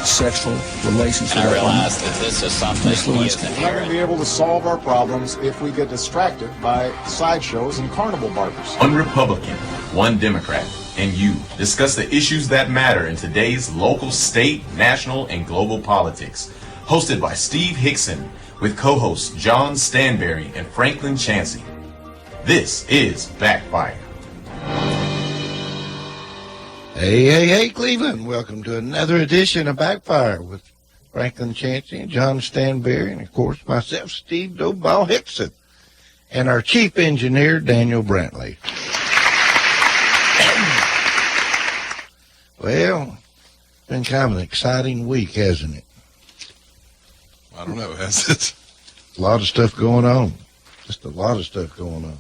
sexual relations. And I realize that this is something he is We're not going to be able to solve our problems if we get distracted by sideshows and carnival barbers. One Republican, one Democrat, and you discuss the issues that matter in today's local, state, national, and global politics. Hosted by Steve Hickson with co-hosts John Stanberry and Franklin Chansey. This is Backfire. Hey, Cleveland. Welcome to another edition of Backfire with Franklin Chansey and John Stanberry, and, of course, myself, Steve Doball Hickson, and our chief engineer, Daniel Brantley. Well, it's been kind of an exciting week, hasn't it? I don't know, has it? A lot of stuff going on. Just a lot of stuff going on.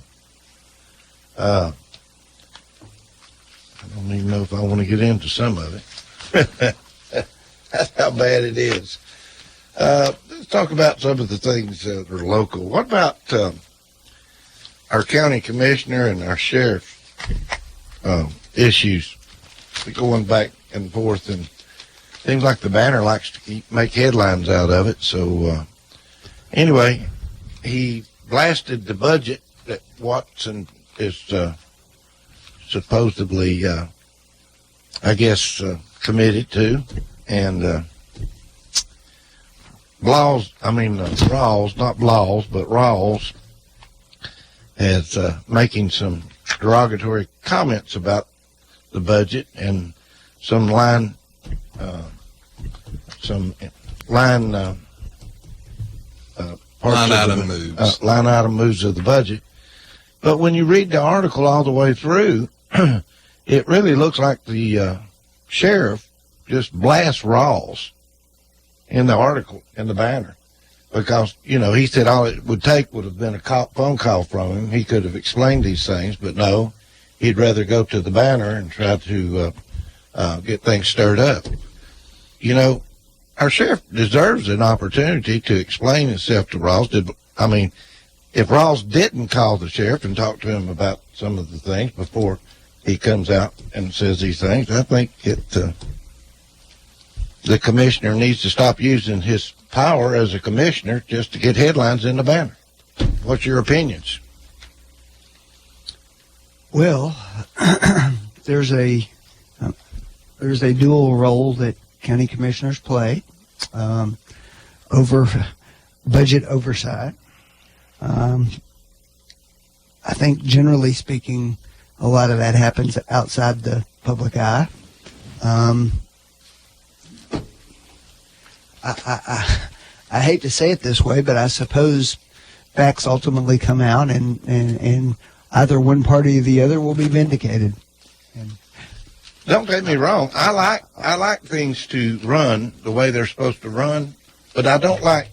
I don't even know if I want to get into some of it. That's how bad it is. Let's talk about some of the things that are local. What about our county commissioner and our sheriff issues going back and forth? And seems like the Banner likes to make headlines out of it. So anyway, he blasted the budget that Watson is supposedly, committed to, and Rawls, not Blaws, but Rawls, is making some derogatory comments about the budget and some line item moves of the budget. But when you read the article all the way through, it really looks like the sheriff just blasts Rawls in the article, in the Banner. Because, he said all it would take would have been a phone call from him. He could have explained these things, but no, he'd rather go to the Banner and try to get things stirred up. Our sheriff deserves an opportunity to explain himself to Rawls. If Rawls didn't call the sheriff and talk to him about some of the things before he comes out and says these things, I think the commissioner needs to stop using his power as a commissioner just to get headlines in the Banner. What's your opinions? Well, there's a dual role that county commissioners play over budget oversight. I think, generally speaking, a lot of that happens outside the public eye. I hate to say it this way, but I suppose facts ultimately come out, and either one party or the other will be vindicated. And don't get me wrong. I like things to run the way they're supposed to run, but I don't like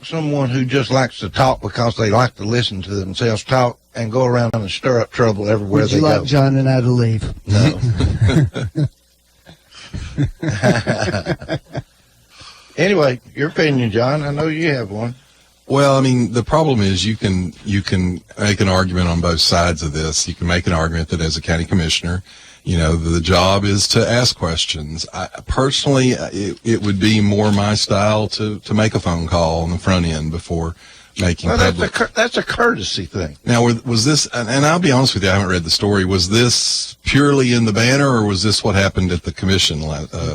someone who just likes to talk because they like to listen to themselves talk and go around and stir up trouble everywhere they go. Would you like John and I to leave? No. Anyway, your opinion, John. I know you have one. Well, the problem is you can make an argument on both sides of this. You can make an argument that as a county commissioner, the job is to ask questions. Personally, it would be more my style to make a phone call on the front end before making public. That's a courtesy thing. Now, was this, and I'll be honest with you, I haven't read the story, was this purely in the Banner, or was this what happened at the commission?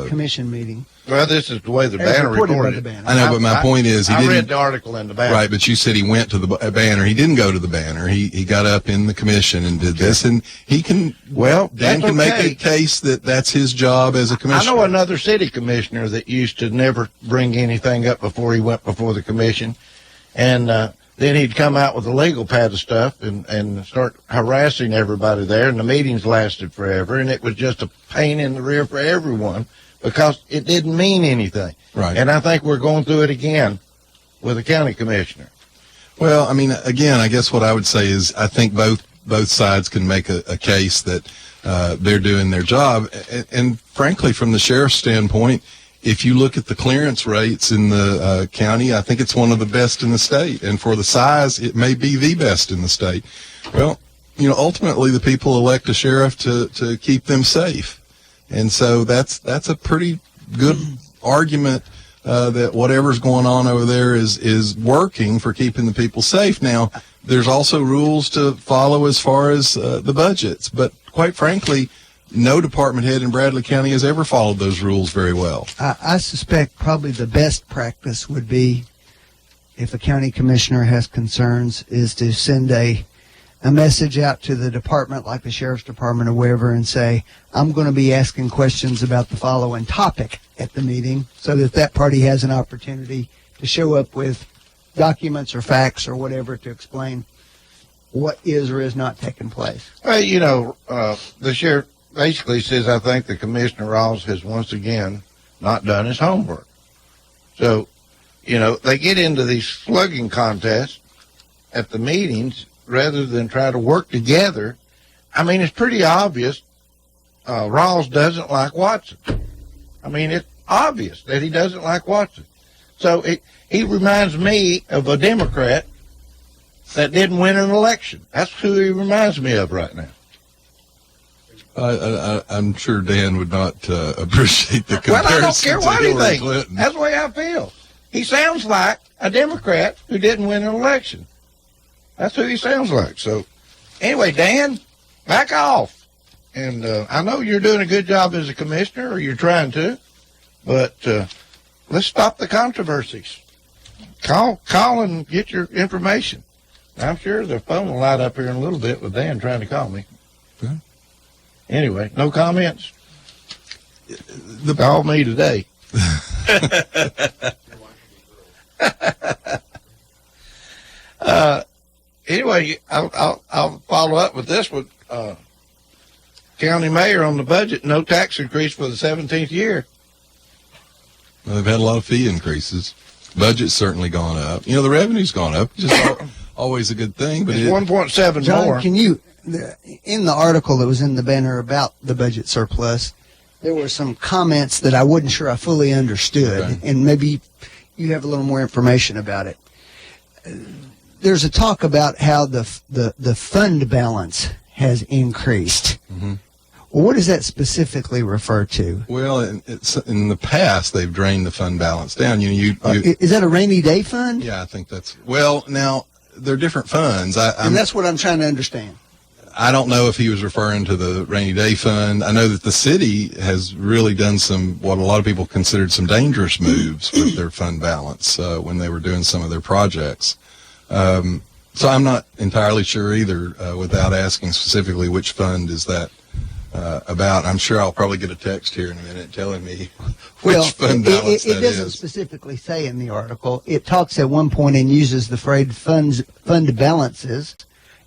Commission meeting. Well, this is the way the Banner reported it. I know, but my point is, I read the article in the Banner. Right, but you said he went to the Banner. He didn't go to the Banner. He got up in the commission and did this, and he can. Well, Dan can make a case that that's his job as a commissioner. I know another city commissioner that used to never bring anything up before he went before the commission, and then he'd come out with a legal pad of stuff and start harassing everybody there, and the meetings lasted forever, and it was just a pain in the rear for everyone because it didn't mean anything. Right. And I think we're going through it again with the county commissioner. Well, again, I guess what I would say is I think both sides can make a case that they're doing their job. And frankly, from the sheriff's standpoint, if you look at the clearance rates in the county, I think it's one of the best in the state. And for the size, it may be the best in the state. Well, ultimately the people elect a sheriff to keep them safe. And so that's a pretty good argument that whatever's going on over there is working for keeping the people safe. Now, there's also rules to follow as far as the budgets, but quite frankly, no department head in Bradley County has ever followed those rules very well. I suspect probably the best practice would be, if a county commissioner has concerns, is to send a message out to the department, like the sheriff's department or wherever, and say, I'm going to be asking questions about the following topic at the meeting, so that that party has an opportunity to show up with documents or facts or whatever to explain what is or is not taking place. Well, the sheriff basically says, I think the Commissioner Rawls has once again not done his homework. So, they get into these slugging contests at the meetings rather than try to work together. I mean, it's pretty obvious Rawls doesn't like Watson. I mean, it's obvious that he doesn't like Watson. So he reminds me of a Democrat that didn't win an election. That's who he reminds me of right now. I'm sure Dan would not appreciate the comparison. Well, I don't care what he thinks. Clinton. That's the way I feel. He sounds like a Democrat who didn't win an election. That's who he sounds like. So, anyway, Dan, back off. And I know you're doing a good job as a commissioner, or you're trying to, but let's stop the controversies. Call and get your information. I'm sure the phone will light up here in a little bit with Dan trying to call me. Okay. Anyway, no comments? Call me today. Anyway, I'll follow up with this one. County mayor on the budget, no tax increase for the 17th year. Well, they've had a lot of fee increases. Budget's certainly gone up. The revenue's gone up. Just always a good thing. But it's 1.7 John, more. can you, in the article that was in the banner about the budget surplus, there were some comments that I wasn't sure I fully understood, okay. And maybe you have a little more information about it. There's a talk about how the fund balance has increased. Mm-hmm. Well, what does that specifically refer to? Well, in the past, they've drained the fund balance down. Is that a rainy day fund? Yeah, I think that's, well, now, they're different funds. And that's what I'm trying to understand. I don't know if he was referring to the rainy day fund. I know that the city has really done what a lot of people considered some dangerous moves with their fund balance when they were doing some of their projects. So I'm not entirely sure either, without asking specifically which fund is that about. I'm sure I'll probably get a text here in a minute telling me which fund balance that is. It doesn't specifically say in the article. It talks at one point and uses the phrase fund balances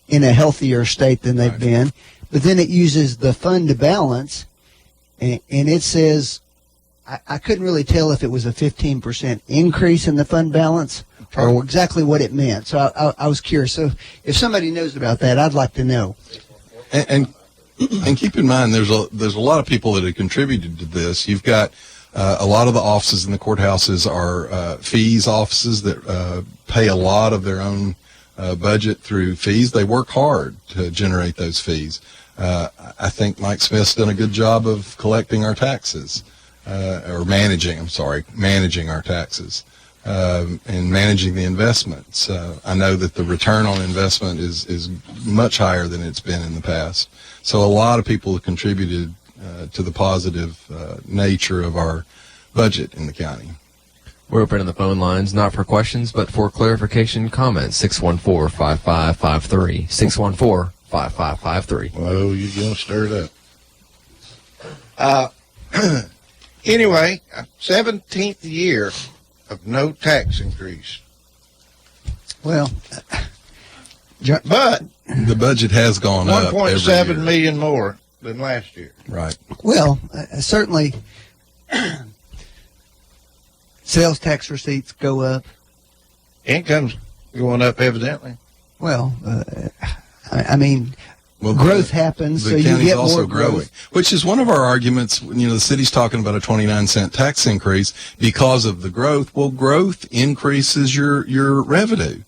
in a healthier state than they've been. But then it uses the fund balance, and it says, I couldn't really tell if it was a 15% increase in the fund balance or exactly what it meant. So I was curious. So if somebody knows about that, I'd like to know. And keep in mind, there's a lot of people that have contributed to this. You've got a lot of the offices in the courthouses are fees offices that pay a lot of their own budget through fees. They work hard to generate those fees. I think Mike Smith's done a good job of collecting our taxes, or managing our taxes, and managing the investments. I know that the return on investment is much higher than it's been in the past. So a lot of people have contributed to the positive nature of our budget in the county. We're opening the phone lines, not for questions, but for clarification comments. 614-5553. 614-5553. Whoa, you're going to stir it up. Anyway, 17th year of no tax increase. Well, but the budget has gone up 1.7 million more than last year. Right. Well, certainly sales tax receipts go up. Income's going up, evidently. Well, I mean, growth happens, so you get more growth. Which is one of our arguments. The city's talking about a 29-cent tax increase because of the growth. Well, growth increases your revenue.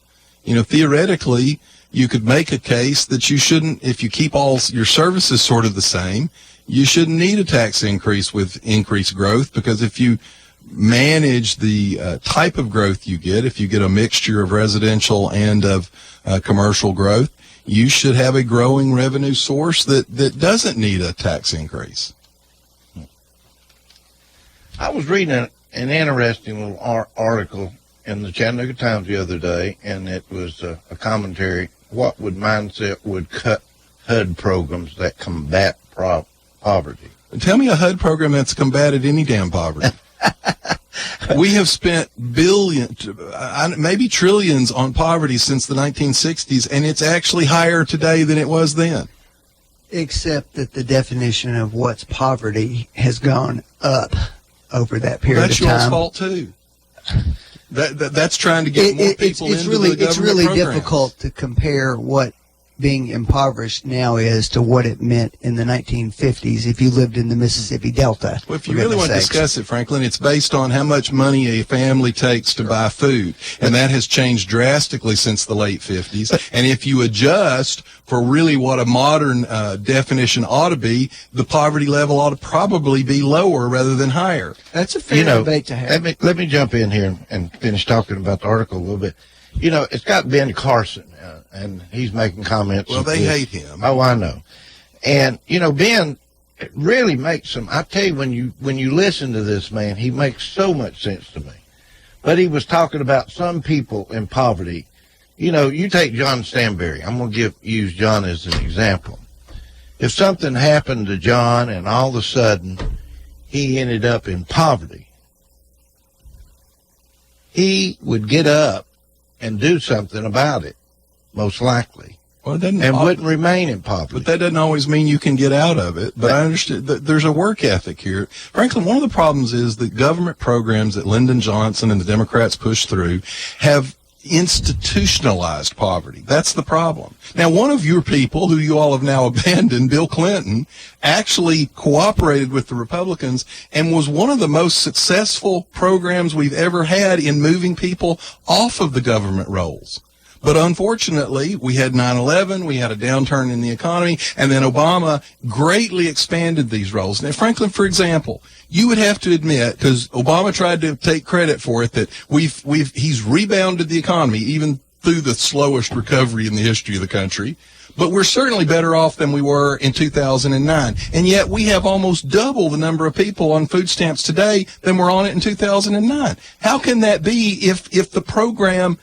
Theoretically, you could make a case that you shouldn't, if you keep all your services sort of the same, you shouldn't need a tax increase with increased growth, because if you manage the type of growth you get, if you get a mixture of residential and of commercial growth, you should have a growing revenue source that doesn't need a tax increase. I was reading an interesting little article in the Chattanooga Times the other day, and it was a commentary. What would mindset would cut HUD programs that combat poverty? Tell me a HUD program that's combated any damn poverty. We have spent billions, maybe trillions on poverty since the 1960s, and it's actually higher today than it was then. Except that the definition of what's poverty has gone up over that period That's of time. your fault too. That's trying to get more people into the government It's really program. difficult to compare what being impoverished now is to what it meant in the 1950s if you lived in the Mississippi Delta. Well, if you really want to discuss it, Franklin, it's based on how much money a family takes to buy food. And that has changed drastically since the late 50s. And if you adjust for really what a modern definition ought to be, the poverty level ought to probably be lower rather than higher. That's a fair debate to have. Let me jump in here and finish talking about the article a little bit. You know, it's got Ben Carson, and he's making comments. Well, they hate him. Oh, I know. And, you know, Ben really makes some, I tell you, when you listen to this man, he makes so much sense to me. But he was talking about some people in poverty. You know, you take John Stanberry. I'm going to use John as an example. If something happened to John and all of a sudden he ended up in poverty, he would get up and do something about it, most likely, Well, it doesn't, and wouldn't remain in poverty. but that doesn't always mean you can get out of it. But I understand that there's a work ethic here. Franklin, one of the problems is that government programs that Lyndon Johnson and the Democrats pushed through have institutionalized poverty. That's the problem. Now, one of your people, who you all have now abandoned, Bill Clinton, actually cooperated with the Republicans and was one of the most successful programs we've ever had in moving people off of the government rolls. But unfortunately, we had 9/11, we had a downturn in the economy, and then Obama greatly expanded these roles. Now, Franklin, for example, you would have to admit, because Obama tried to take credit for it, that he's rebounded the economy even through the slowest recovery in the history of the country. But we're certainly better off than we were in 2009. And yet we have almost double the number of people on food stamps today than were on it in 2009. How can that be if the program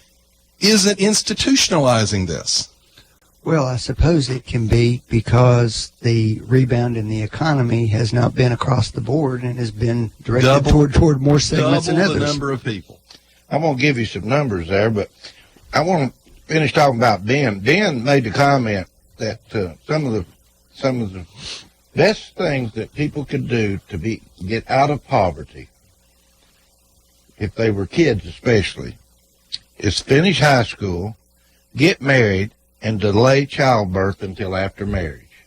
isn't institutionalizing this? Well, I suppose it can be because the rebound in the economy has not been across the board and has been directed toward more segments than Double others. the number of people. I'm going to give you some numbers there, but I want to finish talking about Ben. Ben made the comment that some of the best things that people could do to get out of poverty, if they were kids especially, is finish high school, get married, and delay childbirth until after marriage.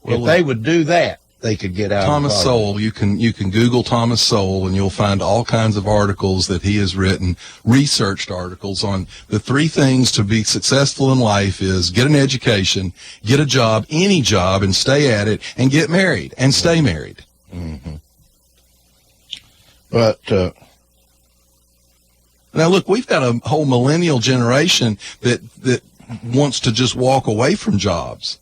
Well, if they would do that, they could get out Thomas of poverty. Sowell, you can Google Thomas Sowell and you'll find all kinds of articles that he has written, researched articles on the three things to be successful in life is get an education, get a job, any job, and stay at it, and get married, and stay married. Mm-hmm. But now look, we've got a whole millennial generation that wants to just walk away from jobs.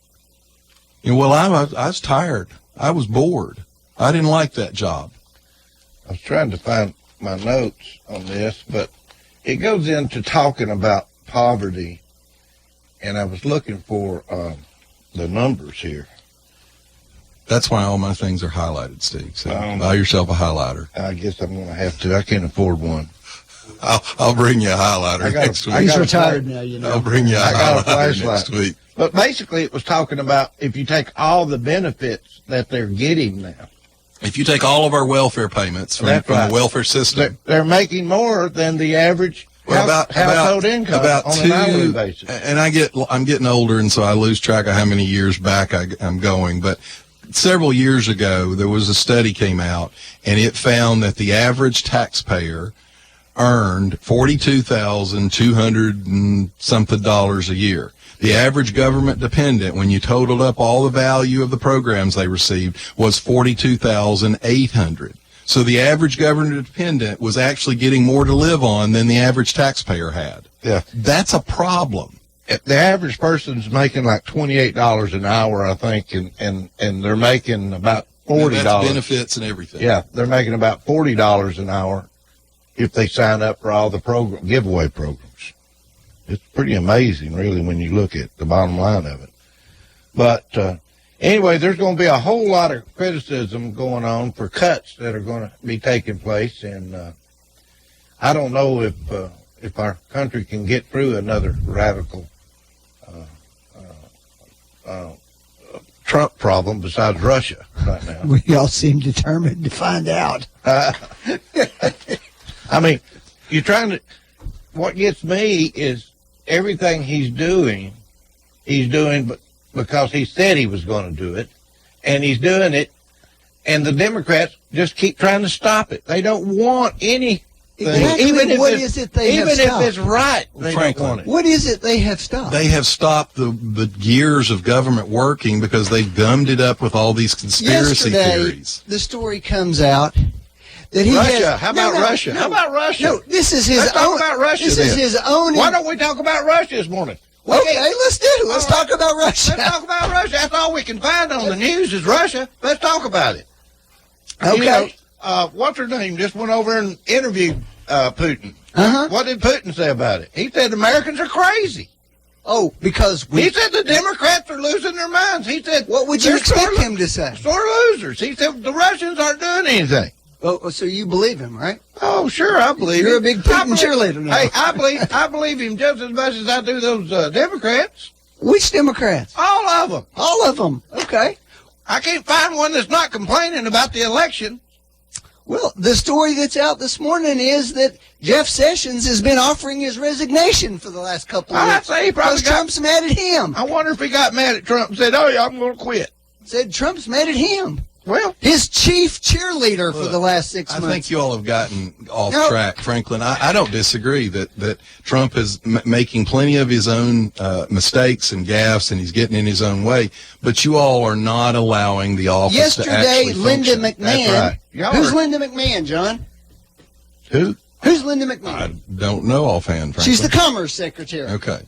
You know, well, I was tired. I was bored. I didn't like that job. I was trying to find my notes on this, but it goes into talking about poverty, and I was looking for the numbers here. That's why all my things are highlighted, Steve. So buy yourself a highlighter. I guess I'm going to have to. I can't afford one. I'll bring you a highlighter next week. He's retired now, you know. I'll bring you a got a highlighter flashlight next week. But basically, it was talking about if you take all the benefits that they're getting now. If you take all of our welfare payments from That's right. the welfare system, They're making more than the average household income on an hourly basis. And I'm getting older, and so I lose track of how many years back I'm going. But several years ago, there was a study came out, and it found that the average taxpayer earned $42,200 and something a year. The average government dependent, when you totaled up all the value of the programs they received, was $42,800. So the average government dependent was actually getting more to live on than the average taxpayer had. Yeah. That's a problem. The average person's making like $28 an hour, I think, and they're making about $40. That's benefits and everything. Yeah, they're making about $40 an hour if they sign up for all the giveaway programs. It's pretty amazing, really, when you look at the bottom line of it. But anyway, there's going to be a whole lot of criticism going on for cuts that are going to be taking place, and I don't know if our country can get through another radical Trump problem besides Russia right now. We all seem determined to find out. I mean, what gets me is everything he's doing because he said he was going to do it, and he's doing it, and the Democrats just keep trying to stop it. They don't want any. Exactly. Even if what is it they have stopped? Even if it's right, they Franklin, don't want it. What is it they have stopped? They have stopped the gears of government working because they've gummed it up with all these conspiracy theories. The story comes out that he Russia. has. How about Russia? No, How about Russia? No, this is his Let's own. talk about Russia. This is his own. Why don't we talk about Russia this morning? Okay, let's do it. Let's talk about Russia. Let's talk about Russia. That's all we can find on the news is Russia. Let's talk about it. Okay. You know, what's her name just went over and interviewed Putin. What did Putin say about it? He said Americans are crazy. Oh, because He said the Democrats are losing their minds. He said, what would you they're expect him to say? Sore losers. He said the Russians aren't doing anything. Oh, so you believe him, right? Oh, sure, I believe You're him. a big Putin cheerleader now. Hey, I believe him just as much as I do those Democrats. Which Democrats? All of them. All of them. Okay. I can't find one that's not complaining about the election. Well, the story that's out this morning is that Jeff Sessions has been offering his resignation for the last couple of I'd weeks. say he probably Because Trump's mad at him. I wonder if he got mad at Trump and said, "Oh yeah, I'm going to quit." Said Trump's mad at him. Well, His chief cheerleader for the last 6 months. I think you all have gotten off track, Franklin. I don't disagree that Trump is making plenty of his own mistakes and gaffes, and he's getting in his own way. But you all are not allowing the office to Yesterday, actually Linda function. McMahon. That's right. Who's Linda McMahon, John? who? Who's Linda I McMahon? don't know offhand, Franklin. She's the Commerce Secretary. Okay.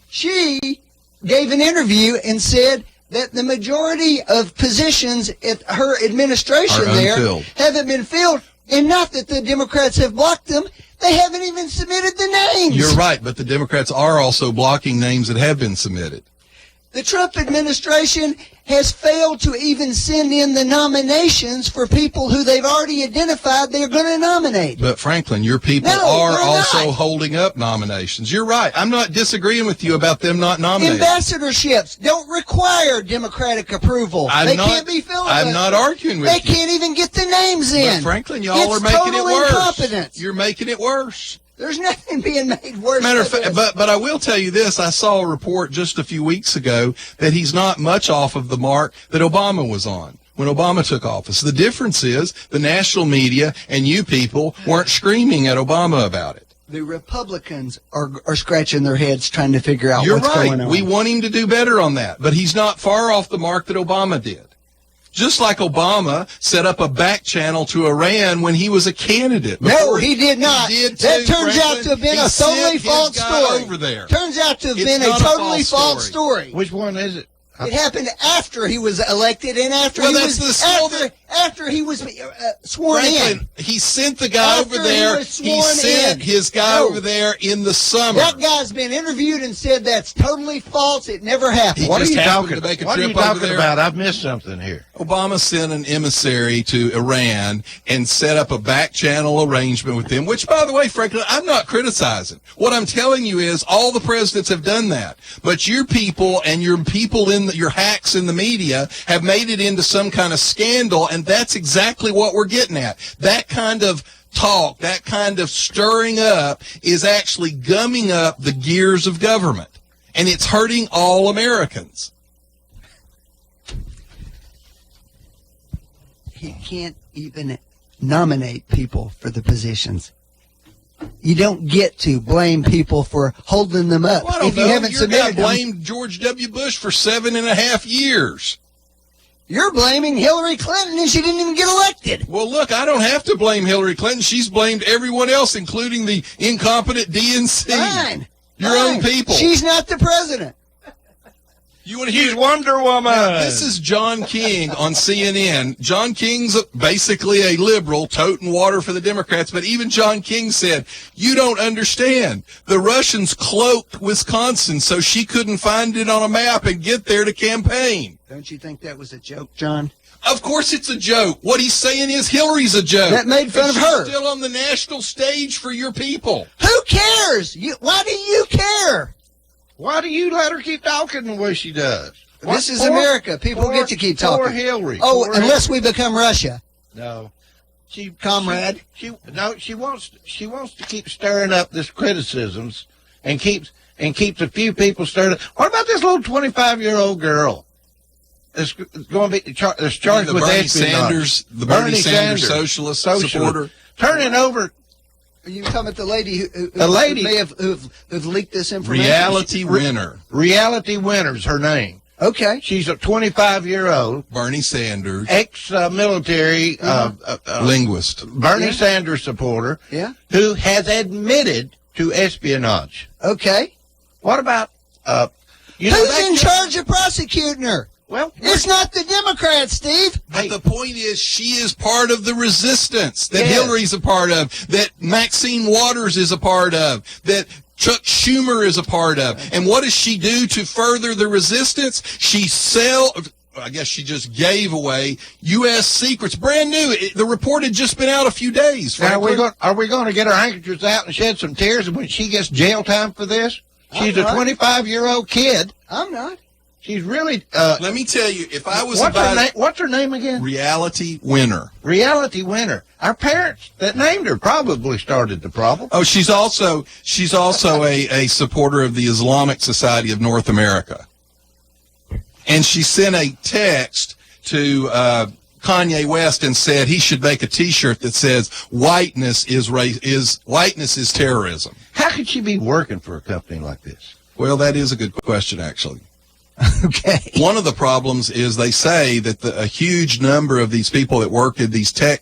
She gave an interview and said that the majority of positions at her administration Are there unfilled. haven't been filled, and not that the Democrats have blocked them. They haven't even submitted the names. You're right, but the Democrats are also blocking names that have been submitted. The Trump administration has failed to even send in the nominations for people who they've already identified they're going to nominate. But Franklin, your people No, are they're also not. holding up nominations. You're right. I'm not disagreeing with you about them not nominating. Ambassadorships don't require Democratic approval. They can't be filled. I'm not arguing with They you. can't even get the names in. But Franklin, y'all It's are making it total worse. incompetence. You're making it worse. There's nothing being made worse. Matter of than fact, this. but I will tell you this. I saw a report just a few weeks ago that he's not much off of the mark that Obama was on when Obama took office. The difference is the national media and you people weren't screaming at Obama about it. The Republicans are scratching their heads trying to figure out You're what's right. going on. We want him to do better on that, but he's not far off the mark that Obama did. Just like Obama set up a back channel to Iran when he was a candidate. No, Before he did not. He did That too, turns out to have been Franklin. a He totally sent his false guy story. over there. Turns out to have It's been a not a totally false false story. Which one is it? It happened after he was elected and after Well, he that's was the small after he was sworn Franklin, in. he sent the guy After over he there. was He sworn sent in. his guy No. over there in the summer. That guy's been interviewed and said that's totally false. It never happened. He What are just you happened talking? to make a What are trip you over talking there. about? I've missed something here. Obama sent an emissary to Iran and set up a back channel arrangement with them, which, by the way, Franklin, I'm not criticizing. What I'm telling you is all the presidents have done that. But your people and your people your hacks in the media have made it into some kind of scandal, and that's exactly what we're getting at. That kind of talk, that kind of stirring up is actually gumming up the gears of government, and it's hurting all Americans. He can't even nominate people for the positions. You don't get to blame people for holding them up. Well, I don't if you know. haven't Your guy submitted them, blamed George W. Bush for 7.5 years. you're blaming Hillary Clinton and she didn't even get elected. Well, look, I don't have to blame Hillary Clinton. She's blamed everyone else, including the incompetent DNC. Fine. Your own people. She's not the president. You want to hear She's Wonder Woman. This is John King on CNN. John King's basically a liberal, toting water for the Democrats, but even John King said, you don't understand. The Russians cloaked Wisconsin so she couldn't find it on a map and get there to campaign. Don't you think that was a joke, John? Of course it's a joke. What he's saying is Hillary's a joke. That made fun And of her. She's still on the national stage for your people. Who cares? Why do you care? Why do you let her keep talking the way she does? This is America. People get to keep talking. Poor Hillary. Oh, Poor unless we become Russia. No. She Comrade. She wants to keep stirring up this criticisms and keeps a few people stirred up. What about this little 25-year-old girl? That's going to be that's charged The with Bernie espionage. Sanders, the Bernie Sanders socialist supporter. Turning over Are you talking about the lady who may have who've leaked this information? Reality winner. Reality Winner's her name. Okay. She's a 25-year-old Bernie Sanders. ex-military Linguist. Bernie Sanders supporter Yeah. who has admitted to espionage. Okay. What about Who's in charge of prosecuting her? Well, It's not the Democrats, Steve. But the point is, she is part of the resistance that Yes. Hillary's a part of, that Maxine Waters is a part of, that Chuck Schumer is a part of. And what does she do to further the resistance? I guess she just gave away U.S. secrets, brand new. The report had just been out a few days. now Franklin. are we going to get our handkerchiefs out and shed some tears when she gets jail time for this? She's a 25-year-old kid. I'm not. She's really. Let me tell you, if I was What's her name again? Reality Winner. Reality Winner. Our parents that named her probably started the problem. Oh, she's also a supporter of the Islamic Society of North America. And she sent a text to Kanye West and said he should make a T-shirt that says whiteness is terrorism. How could she be working for a company like this? Well, that is a good question, actually. Okay. One of the problems is they say that a huge number of these people that work at these tech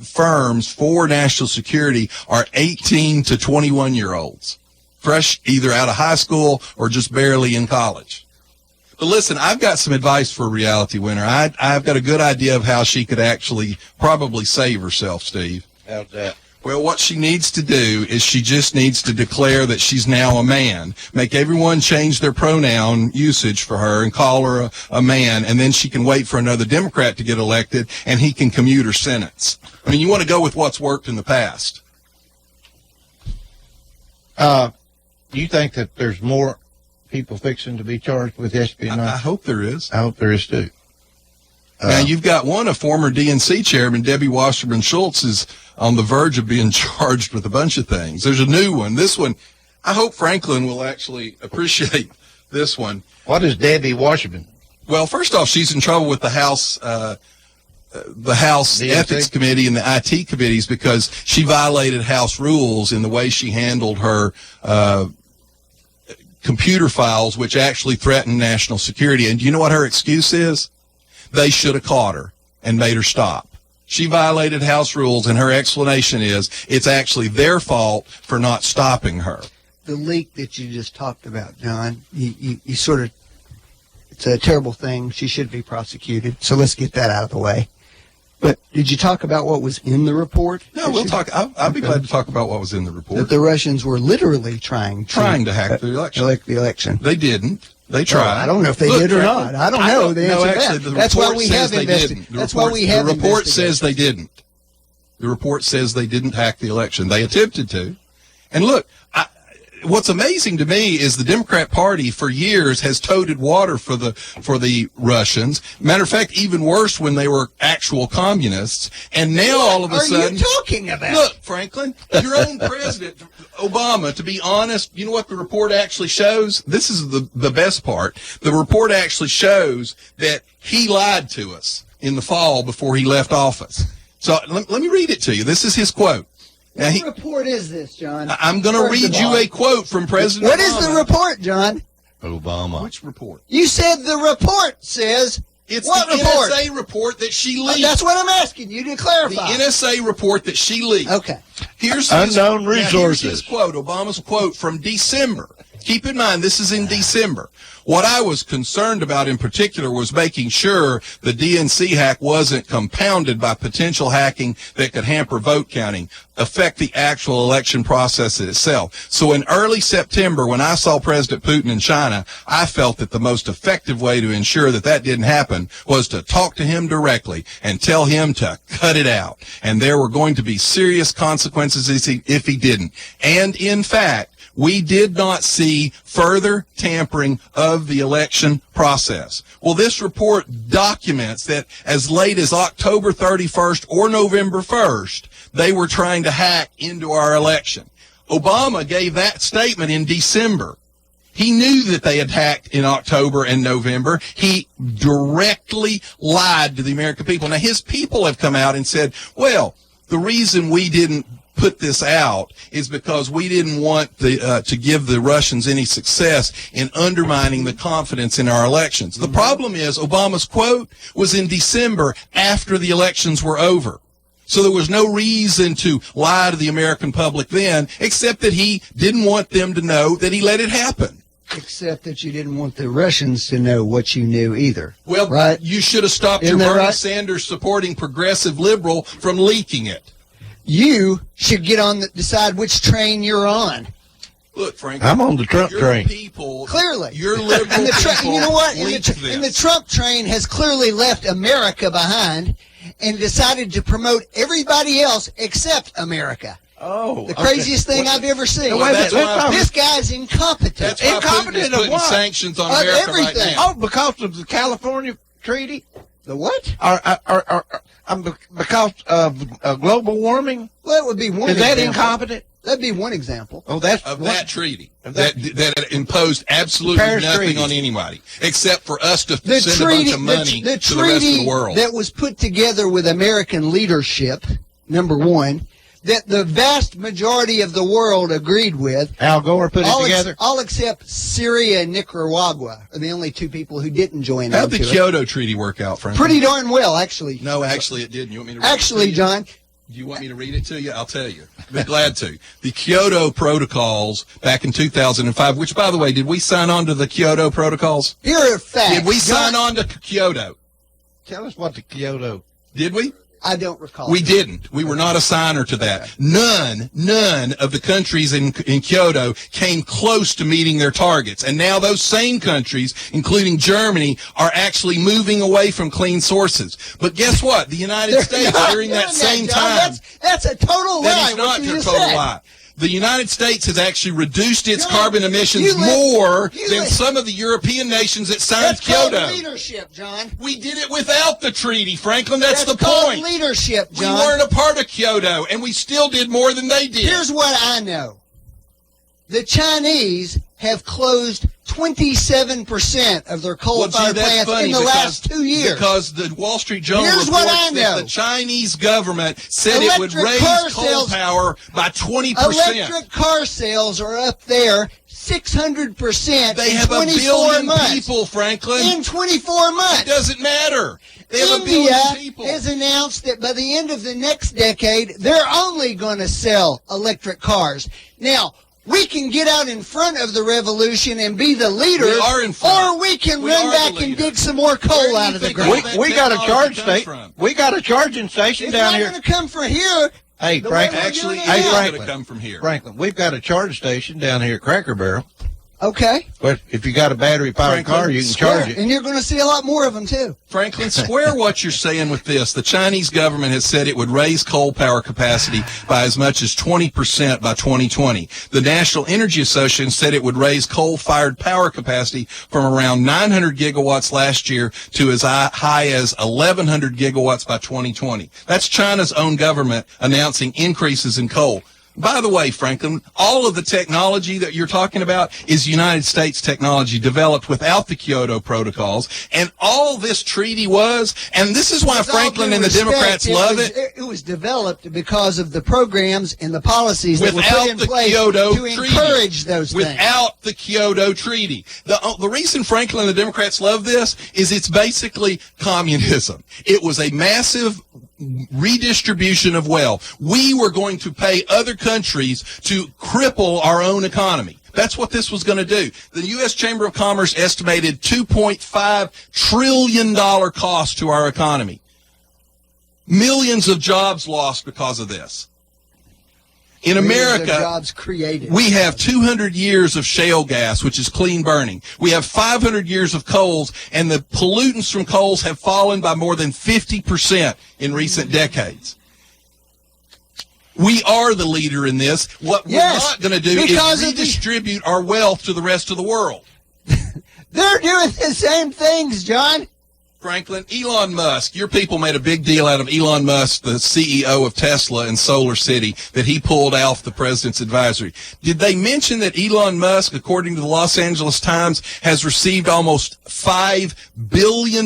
firms for national security are 18 to 21-year-olds, fresh either out of high school or just barely in college. But listen, I've got some advice for Reality Winner. I've got a good idea of how she could actually probably save herself, Steve. How's that? Well, what she needs to do is she just needs to declare that she's now a man, make everyone change their pronoun usage for her and call her a man, and then she can wait for another Democrat to get elected, and he can commute her sentence. I mean, you want to go with what's worked in the past. You think that there's more people fixing to be charged with espionage? I hope there is. I hope there is, too. Now, you've got a former DNC chairman, Debbie Wasserman Schultz, is on the verge of being charged with a bunch of things. There's a new one. This one, I hope Franklin will actually appreciate this one. What is Debbie Wasserman? Well, first off, she's in trouble with the House DNC? Ethics Committee and the IT committees because she violated House rules in the way she handled her computer files, which actually threatened national security. And do you know what her excuse is? They should have caught her and made her stop. She violated House rules, and her explanation is it's actually their fault for not stopping her. The leak that you just talked about, John, you sort of, it's a terrible thing. She should be prosecuted. So let's get that out of the way. But did you talk about what was in the report? No, we'll talk. I'll be glad to talk about what was in the That report. the Russians were literally trying to hack the election. elect the election. They didn't. They tried. I don't know if they did or not. I don't know the answer to that. The That's why report we says have they didn't. That's why we have The report says investigations. they didn't. The report says they didn't hack the election. They attempted to. And look, what's amazing to me is the Democrat Party for years has toted water for the Russians. Matter of fact, even worse when they were actual communists. And now all of a sudden, What are you talking about? look, Franklin, your own president, Obama, to be honest, you know what the report actually shows? This is the best part. The report actually shows that he lied to us in the fall before he left office. So let me read it to you. This is his quote. Now, What report is this, John? I'm going to First read of you all, a quote from President What Obama. is the report, John? Obama. Which report? You said the report says. It's What the report? NSA report that she leaked. That's what I'm asking you to The clarify. NSA report that she leaked. Okay. Here's Unknown Here's resources. his quote, Obama's quote from December. Keep in mind, this is in December. What I was concerned about in particular was making sure the DNC hack wasn't compounded by potential hacking that could hamper vote counting, affect the actual election process itself. So in early September, when I saw President Putin in China, I felt that the most effective way to ensure that that didn't happen was to talk to him directly and tell him to cut it out. And there were going to be serious consequences if he didn't. And in fact, we did not see further tampering of the election process. Well, this report documents that as late as October 31st or November 1st, they were trying to hack into our election. Obama gave that statement in December. He knew that they had hacked in October and November. He directly lied to the American people. Now, his people have come out and said, well, the reason we didn't put this out is because we didn't want to give the Russians any success in undermining the confidence in our elections. The problem is Obama's quote was in December after the elections were over. So there was no reason to lie to the American public then, except that he didn't want them to know that he let it happen. Except that you didn't want the Russians to know what you knew either. Well, right? You should have stopped Isn't your that Bernie right? Sanders supporting progressive liberal from leaking it. You should get on decide which train you're on. Look, Frank, I'm on the Trump your train. people, Clearly. your liberal And the people you know what? leaked And the this. Trump train has clearly left America behind and decided to promote everybody else except America. Oh, The craziest thing I've ever seen. Now, wait a minute, let's talk- This guy's incompetent. That's why Putin is Incompetent of putting what? sanctions on Of America everything. right now. Oh, because of the California Treaty? The what? Because of global warming? Well, it would be one Is that example. incompetent? That'd be one example. Oh, that's Of one- that treaty Of that imposed absolutely Paris nothing Treaty. on anybody except for us to The send treaty, a bunch of money the to the rest of treaty the world. that was put together with American leadership, number one, that the vast majority of the world agreed with. Al Gore put it together. All except Syria and Nicaragua are the only two people who didn't join How'd the into it. Kyoto Treaty work out, Frank? Pretty darn well, actually. No, actually, it didn't. You want me to read it Actually, to you? John, Do you want me to read it to you? I'll tell you. Be glad to. The Kyoto Protocols back in 2005, which, by the way, did we sign on to the Kyoto Protocols? here are facts. Did we John, sign on to Kyoto? Tell us what the Kyoto. Did we? I don't recall. We didn't. We were not a signer to that. None of the countries in Kyoto came close to meeting their targets. And now those same countries, including Germany, are actually moving away from clean sources. But guess what? The United They're States, not during doing that same John. time, That's a total lie. that is what not you a just total said. lie. The United States has actually reduced its John, carbon emissions you let- more you than let- some of the European nations that signed That's called Kyoto. leadership, John. We did it without the treaty, Franklin. That's the called point. leadership, We John. weren't a part of Kyoto, and we still did more than they did. Here's what I know. The Chinese have closed 27% of their coal-fired that's plants funny in the last 2 years. Because the Wall Street Journal Here's what reports I that know. the Chinese government said it would Electric raise car coal sales- power by 20%. Electric car sales are up there 600% They in have a 24 billion months. people, Franklin. In 24 months. It doesn't matter. They have a India billion people. has announced that by the end of the next decade, they're only going to sell electric cars. Now, we can get out in front of the revolution and be the leader, We are in front. or we can We run are back the and leader. dig some more Where do coal you out of the think ground. all that We got a technology charge comes station. from? We got a charging station It's down not here. going to come from here. Hey, The Franklin. way we're Actually, doing it's it Hey, now. going to Franklin. come from here. Franklin, we've got a charge station down here at Cracker Barrel. Okay. But if you got a battery-powered Franklin, car, you can square. charge it. And you're going to see a lot more of them, too. Franklin, square what you're saying with this. The Chinese government has said it would raise coal power capacity by as much as 20% by 2020. The National Energy Association said it would raise coal-fired power capacity from around 900 gigawatts last year to as high as 1,100 gigawatts by 2020. That's China's own government announcing increases in coal. By the way, Franklin, all of the technology that you're talking about is United States technology developed without the Kyoto protocols. And all this treaty was, and this is why Franklin and the Democrats love it. It was developed because of the programs and the policies that were put in place to encourage those things. Without the Kyoto Treaty. The reason Franklin and the Democrats love this is it's basically communism. It was a massive redistribution of wealth. We were going to pay other countries to cripple our own economy. That's what this was going to do. The U.S. Chamber of Commerce estimated $2.5 trillion cost to our economy. Millions of jobs lost because of this. In America, jobs created. We have 200 years of shale gas, which is clean burning. We have 500 years of coals, and the pollutants from coals have fallen by more than 50% in recent decades. We are the leader in this. What we're not going to do is redistribute our wealth to the rest of the world. They're doing the same things, John. Franklin, Elon Musk, your people made a big deal out of Elon Musk, the CEO of Tesla and Solar City, that he pulled off the president's advisory. Did they mention that Elon Musk, according to the Los Angeles Times, has received almost $5 billion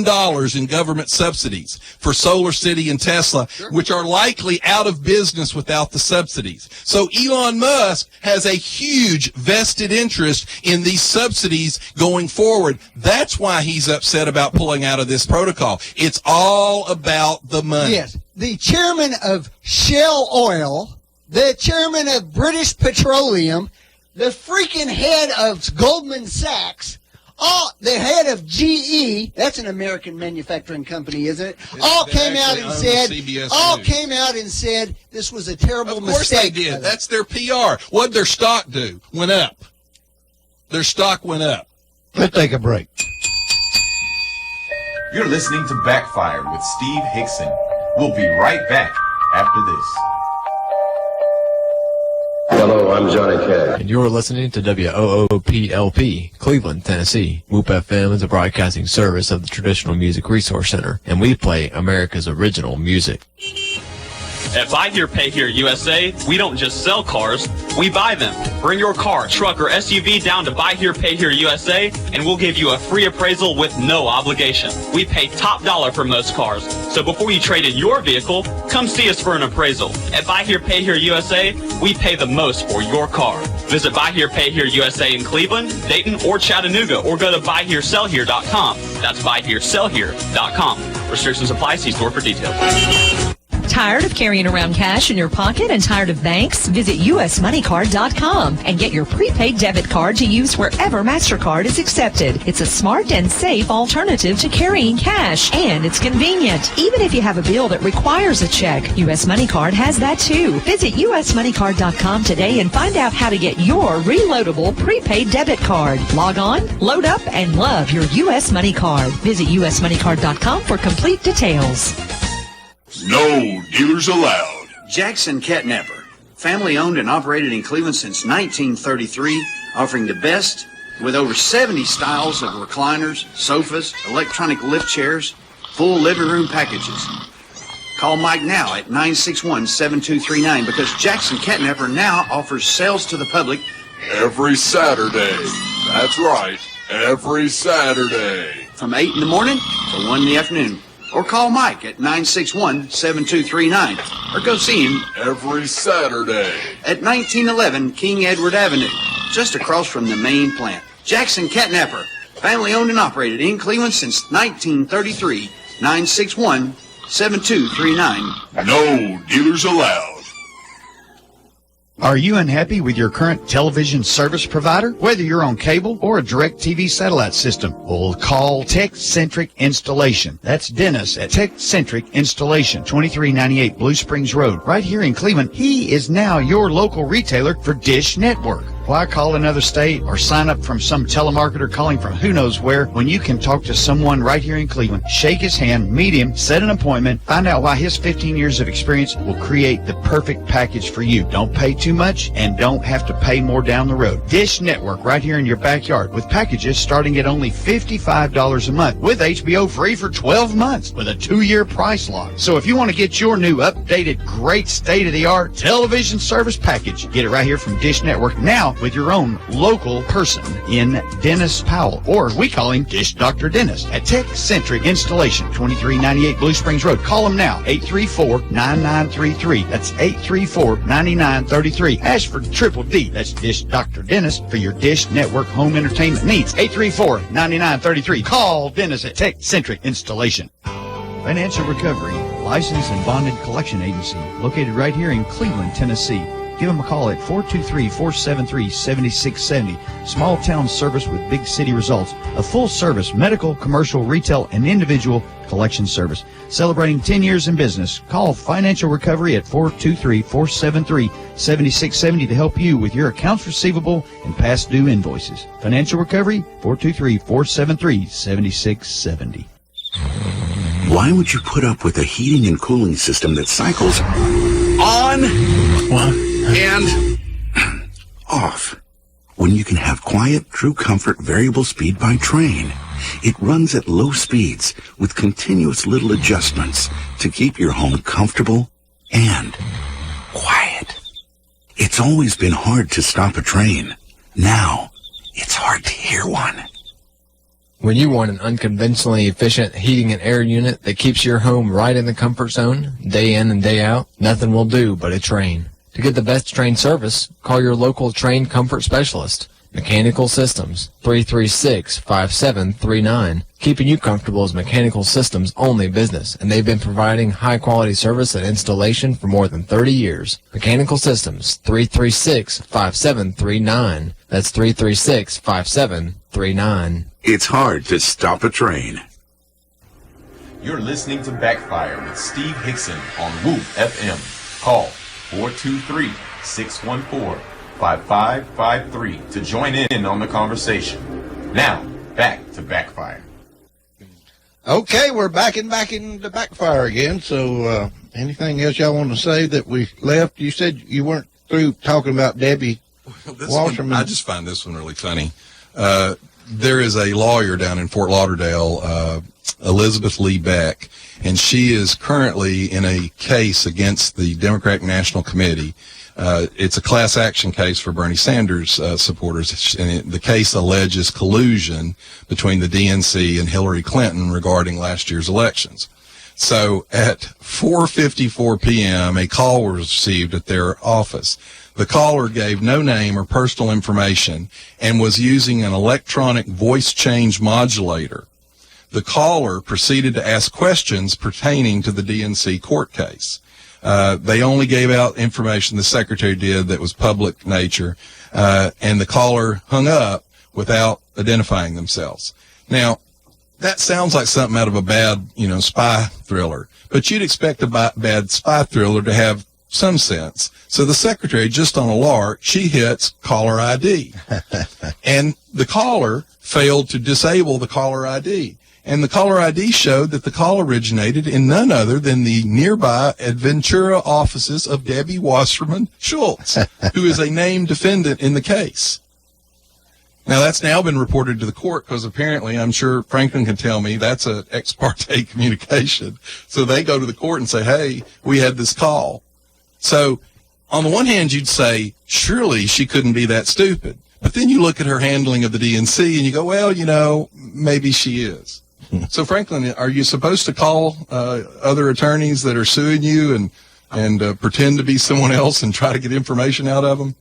in government subsidies for Solar City and Tesla, which are likely out of business without the subsidies? So Elon Musk has a huge vested interest in these subsidies going forward. That's why he's upset about pulling out of this protocol. It's all about the money. Yes. The chairman of Shell Oil, the chairman of British Petroleum, the freaking head of Goldman Sachs, the head of GE, that's an American manufacturing company, isn't it? Came out and said this was a terrible mistake. Of course they did. That's their PR. What'd their stock do? Went up. Their stock went up. Let's take a break. You're listening to Backfire with Steve Hickson. We'll be right back after this. Hello, I'm Johnny Cash. And you're listening to WOOPLP, Cleveland, Tennessee. WOOP FM is a broadcasting service of the Traditional Music Resource Center, and we play America's original music. At Buy Here, Pay Here USA, we don't just sell cars, we buy them. Bring your car, truck, or SUV down to Buy Here, Pay Here USA, and we'll give you a free appraisal with no obligation. We pay top dollar for most cars, so before you trade in your vehicle, come see us for an appraisal. At Buy Here, Pay Here USA, we pay the most for your car. Visit Buy Here, Pay Here USA in Cleveland, Dayton, or Chattanooga, or go to buyheresellhere.com. That's buyheresellhere.com. Restrictions apply. See store for details. Tired of carrying around cash in your pocket and tired of banks? Visit usmoneycard.com and get your prepaid debit card to use wherever MasterCard is accepted. It's a smart and safe alternative to carrying cash, and it's convenient. Even if you have a bill that requires a check, US Money Card has that too. Visit usmoneycard.com today and find out how to get your reloadable prepaid debit card. Log on, load up, and love your US Money Card. Visit usmoneycard.com for complete details. No dealers allowed. Jackson Catnapper, family owned and operated in Cleveland since 1933, offering the best with over 70 styles of recliners, sofas, electronic lift chairs, full living room packages. Call Mike now at 961-7239 because Jackson Catnapper now offers sales to the public every Saturday. That's right, every Saturday. From 8 in the morning to 1 in the afternoon. Or call Mike at 961-7239. Or go see him every Saturday at 1911 King Edward Avenue, just across from the main plant. Jackson Catnapper, family owned and operated in Cleveland since 1933. 961-7239. No dealers allowed. Are you unhappy with your current television service provider? Whether you're on cable or a DirecTV satellite system, well, call Tech-Centric Installation. That's Dennis at Tech-Centric Installation, 2398 Blue Springs Road, right here in Cleveland. He is now your local retailer for Dish Network. Why call another state or sign up from some telemarketer calling from who knows where when you can talk to someone right here in Cleveland, shake his hand, meet him, set an appointment, find out why his 15 years of experience will create the perfect package for you. Don't pay too much and don't have to pay more down the road. Dish Network right here in your backyard with packages starting at only $55 a month with HBO free for 12 months with a 2-year price lock. So if you want to get your new updated, great state-of-the-art television service package, get it right here from Dish Network now with your own local person in Dennis Powell, or we call him Dish Dr. Dennis at Tech Centric Installation, 2398 Blue Springs Road. Call him now, 834-9933. That's 834-9933. Ask for Triple D. That's Dish Dr. Dennis for your Dish Network home entertainment needs. 834-9933. Call Dennis at Tech Centric Installation. Financial Recovery, licensed and bonded collection agency, located right here in Cleveland, Tennessee. Give them a call at 423-473-7670. Small town service with big city results. A full service medical, commercial, retail, and individual collection service. Celebrating 10 years in business. Call Financial Recovery at 423-473-7670 to help you with your accounts receivable and past due invoices. Financial Recovery, 423-473-7670. Why would you put up with a heating and cooling system that cycles on and off when you can have quiet, true comfort, variable speed by train? It runs at low speeds with continuous little adjustments to keep your home comfortable and quiet. It's always been hard to stop a train. Now, it's hard to hear one. When you want an unconventionally efficient heating and air unit that keeps your home right in the comfort zone, day in and day out, nothing will do but a Train. To get the best Train service, call your local Train comfort specialist. Mechanical Systems, 336-5739. Keeping you comfortable is Mechanical Systems' only business, and they've been providing high-quality service and installation for more than 30 years. Mechanical Systems, 336-5739. That's 336-5739. It's hard to stop a train. You're listening to Backfire with Steve Hickson on Whoop FM. Call 423-614-5553 to join in on the conversation. Now, back to Backfire. Okay, we're back into Backfire again. So anything else y'all want to say that we left? You said you weren't through talking about Debbie Wasserman. I just find this one really funny. There is a lawyer down in Fort Lauderdale, Elizabeth Lee Beck, and she is currently in a case against the Democratic National Committee. It's a class action case for Bernie Sanders supporters, and the case alleges collusion between the DNC and Hillary Clinton regarding last year's elections. So at 4:54 p.m., a call was received at their office. The caller gave no name or personal information and was using an electronic voice change modulator. The caller proceeded to ask questions pertaining to the DNC court case. They only gave out information, the secretary did, that was public nature, and the caller hung up without identifying themselves. Now, that sounds like something out of a bad, spy thriller, but you'd expect a bad spy thriller to have some sense. So the secretary, just on a lark, she hits caller ID. And the caller failed to disable the caller ID. And the caller ID showed that the call originated in none other than the nearby Adventura offices of Debbie Wasserman Schultz, who is a named defendant in the case. Now, that's now been reported to the court because apparently, I'm sure Franklin can tell me, that's an ex parte communication. So they go to the court and say, hey, we had this call. So on the one hand, you'd say, surely she couldn't be that stupid. But then you look at her handling of the DNC and you go, well, maybe she is. So Franklin, are you supposed to call other attorneys that are suing you and pretend to be someone else and try to get information out of them?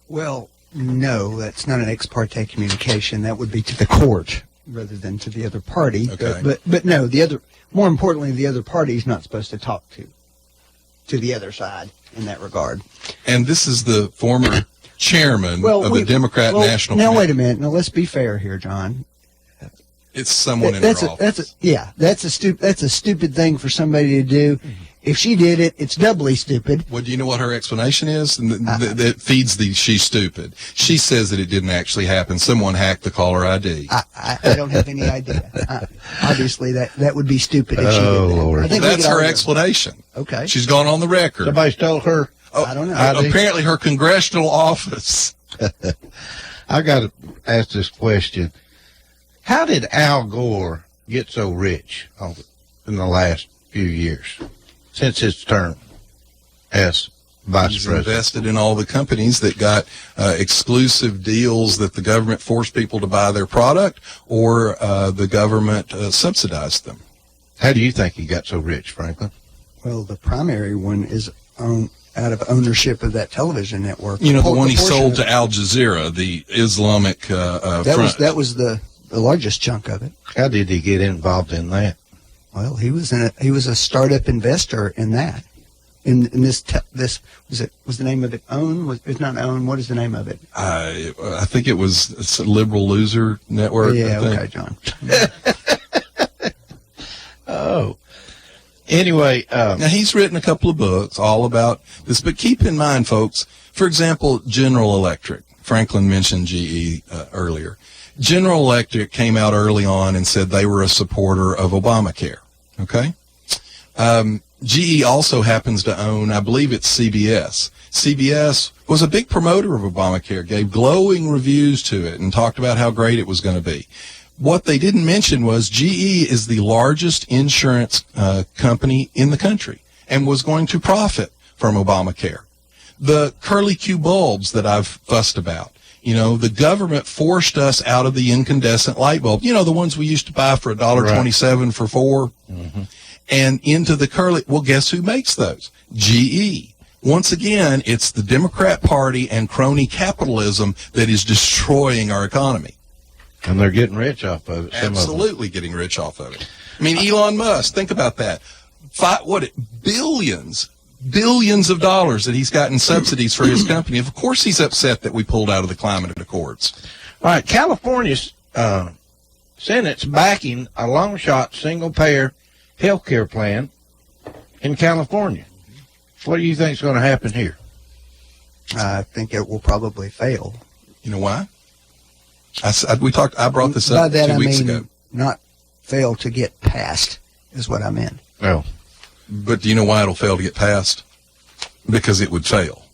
Well, no, that's not an ex parte communication. That would be to the court rather than to the other party. Okay. But no, more importantly, the other party is not supposed to talk to the other side in that regard. And this is the former chairman of the Democrat National Committee. Now, wait a minute. Now, let's be fair here, John. It's someone in their office. That's a stupid thing for somebody to do. if she did it, it's doubly stupid. Well, do you know what her explanation is? And that feeds the she's stupid. She says that it didn't actually happen. Someone hacked the caller ID. I don't have any idea. Obviously, that would be stupid if she did that. Lord. I think That's her explanation. Okay. She's gone on the record. Somebody stole her. I don't know. Apparently her congressional office. I got to ask this question. How did Al Gore get so rich in the last few years, since his term as vice He's president? invested in all the companies that got exclusive deals that the government forced people to buy their product, or the government subsidized them. How do you think he got so rich, Franklin? Well, the primary one is out of ownership of that television network. You know, the one he sold to Al Jazeera, the Islamic front. That was the largest chunk of it. How did he get involved in that? Well, he was a startup investor in that. In this was the name of it OWN? It's not OWN. What is the name of it? I think it was a Liberal Loser Network. Yeah, I think. okay, John. Oh. Anyway, now he's written a couple of books all about this, but keep in mind, folks, for example, General Electric. Franklin mentioned GE earlier. General Electric came out early on and said they were a supporter of Obamacare. Okay? GE also happens to own, I believe it's CBS. CBS was a big promoter of Obamacare, gave glowing reviews to it, and talked about how great it was going to be. What they didn't mention was GE is the largest insurance company in the country and was going to profit from Obamacare. The curly Q bulbs that I've fussed about, you know, the government forced us out of the incandescent light bulb, you know, the ones we used to buy for $1.27 for 4, and into the curly. Well, guess who makes those? GE. Once again, it's the Democrat Party and crony capitalism that is destroying our economy. And they're getting rich off of it. Absolutely getting rich off of it. I mean, Elon Musk, think about that. Billions of dollars that he's gotten subsidies for his company. Of course he's upset that we pulled out of the climate accords. All right, California's Senate's backing a long-shot single-payer health care plan in California. What do you think is going to happen here? I think it will probably fail. You know why? I brought this up By that 2 weeks ago. Not fail to get passed is what I meant. Oh. But do you know why it'll fail to get passed? Because it would fail.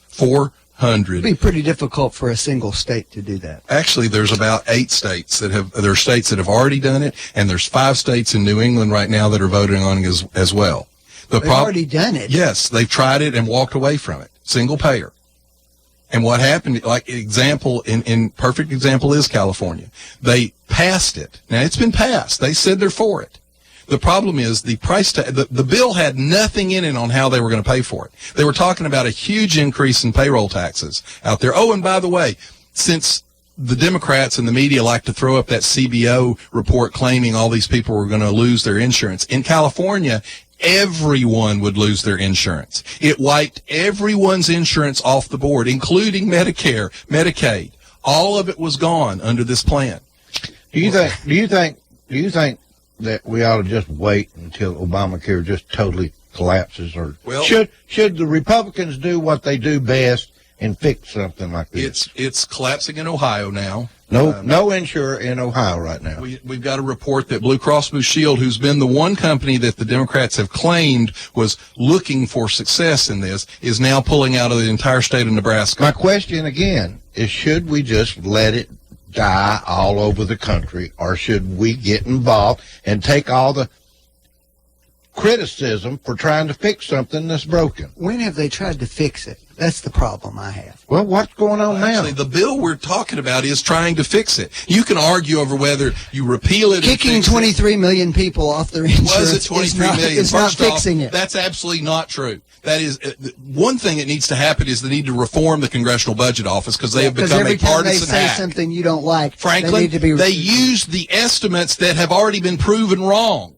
400. It'd be pretty difficult for a single state to do that. Actually, there's about 8 states there are states that have already done it, and there's 5 states in New England right now that are voting on it as well. They've already done it. Yes, they've tried it and walked away from it. Single payer. And what happened, like perfect example is California. They passed it. Now, it's been passed. They said they're for it. The problem is the price tag, the bill had nothing in it on how they were going to pay for it. They were talking about a huge increase in payroll taxes out there. Oh, and by the way, since the Democrats and the media like to throw up that CBO report claiming all these people were going to lose their insurance, in California, everyone would lose their insurance. It wiped everyone's insurance off the board, including Medicare, Medicaid. All of it was gone under this plan. Do you think that we ought to just wait until Obamacare just totally collapses, or should the Republicans do what they do best and fix something like this? It's collapsing in Ohio now. No insurer in Ohio right now. We've got a report that Blue Cross Blue Shield, who's been the one company that the Democrats have claimed was looking for success in this, is now pulling out of the entire state of Nebraska. My question again is, should we just let it die all over the country, or should we get involved and take all the criticism for trying to fix something that's broken? When have they tried to fix it? That's the problem I have. Well, what's going on now? Actually, the bill we're talking about is trying to fix it. You can argue over whether you repeal it. Kicking 23 million people off their insurance was it 23 million? It's not fixing it. That's absolutely not true. That is one thing that needs to happen is they need to reform the Congressional Budget Office because they have become a partisan every time they say hack. something you don't like, Franklin, they use the estimates that have already been proven wrong.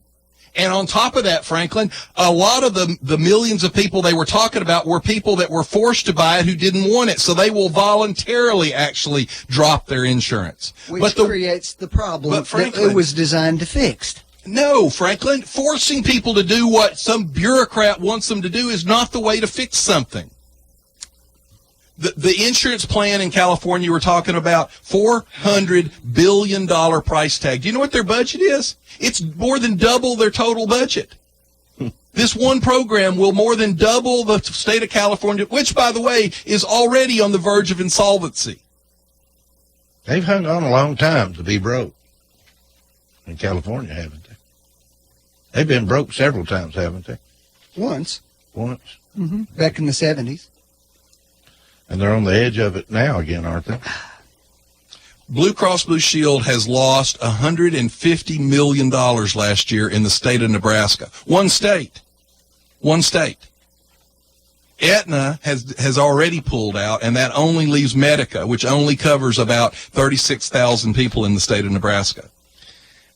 And on top of that, Franklin, a lot of the millions of people they were talking about were people that were forced to buy it who didn't want it. So they will voluntarily actually drop their insurance. Which creates the problem that it was designed to fix. No, Franklin, forcing people to do what some bureaucrat wants them to do is not the way to fix something. The insurance plan in California we're talking about, $400 billion price tag. Do you know what their budget is? It's more than double their total budget. This one program will more than double the state of California, which, by the way, is already on the verge of insolvency. They've hung on a long time to be broke in California, haven't they? They've been broke several times, haven't they? Once. Mm-hmm. Back in the 70s. And they're on the edge of it now again, aren't they? Blue Cross Blue Shield has lost $150 million last year in the state of Nebraska. One state. Aetna has already pulled out, and that only leaves Medica, which only covers about 36,000 people in the state of Nebraska.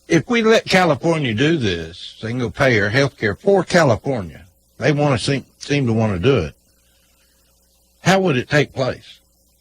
If we let California do this, single-payer health care for California, they want to seem to want to do it. How would it take place?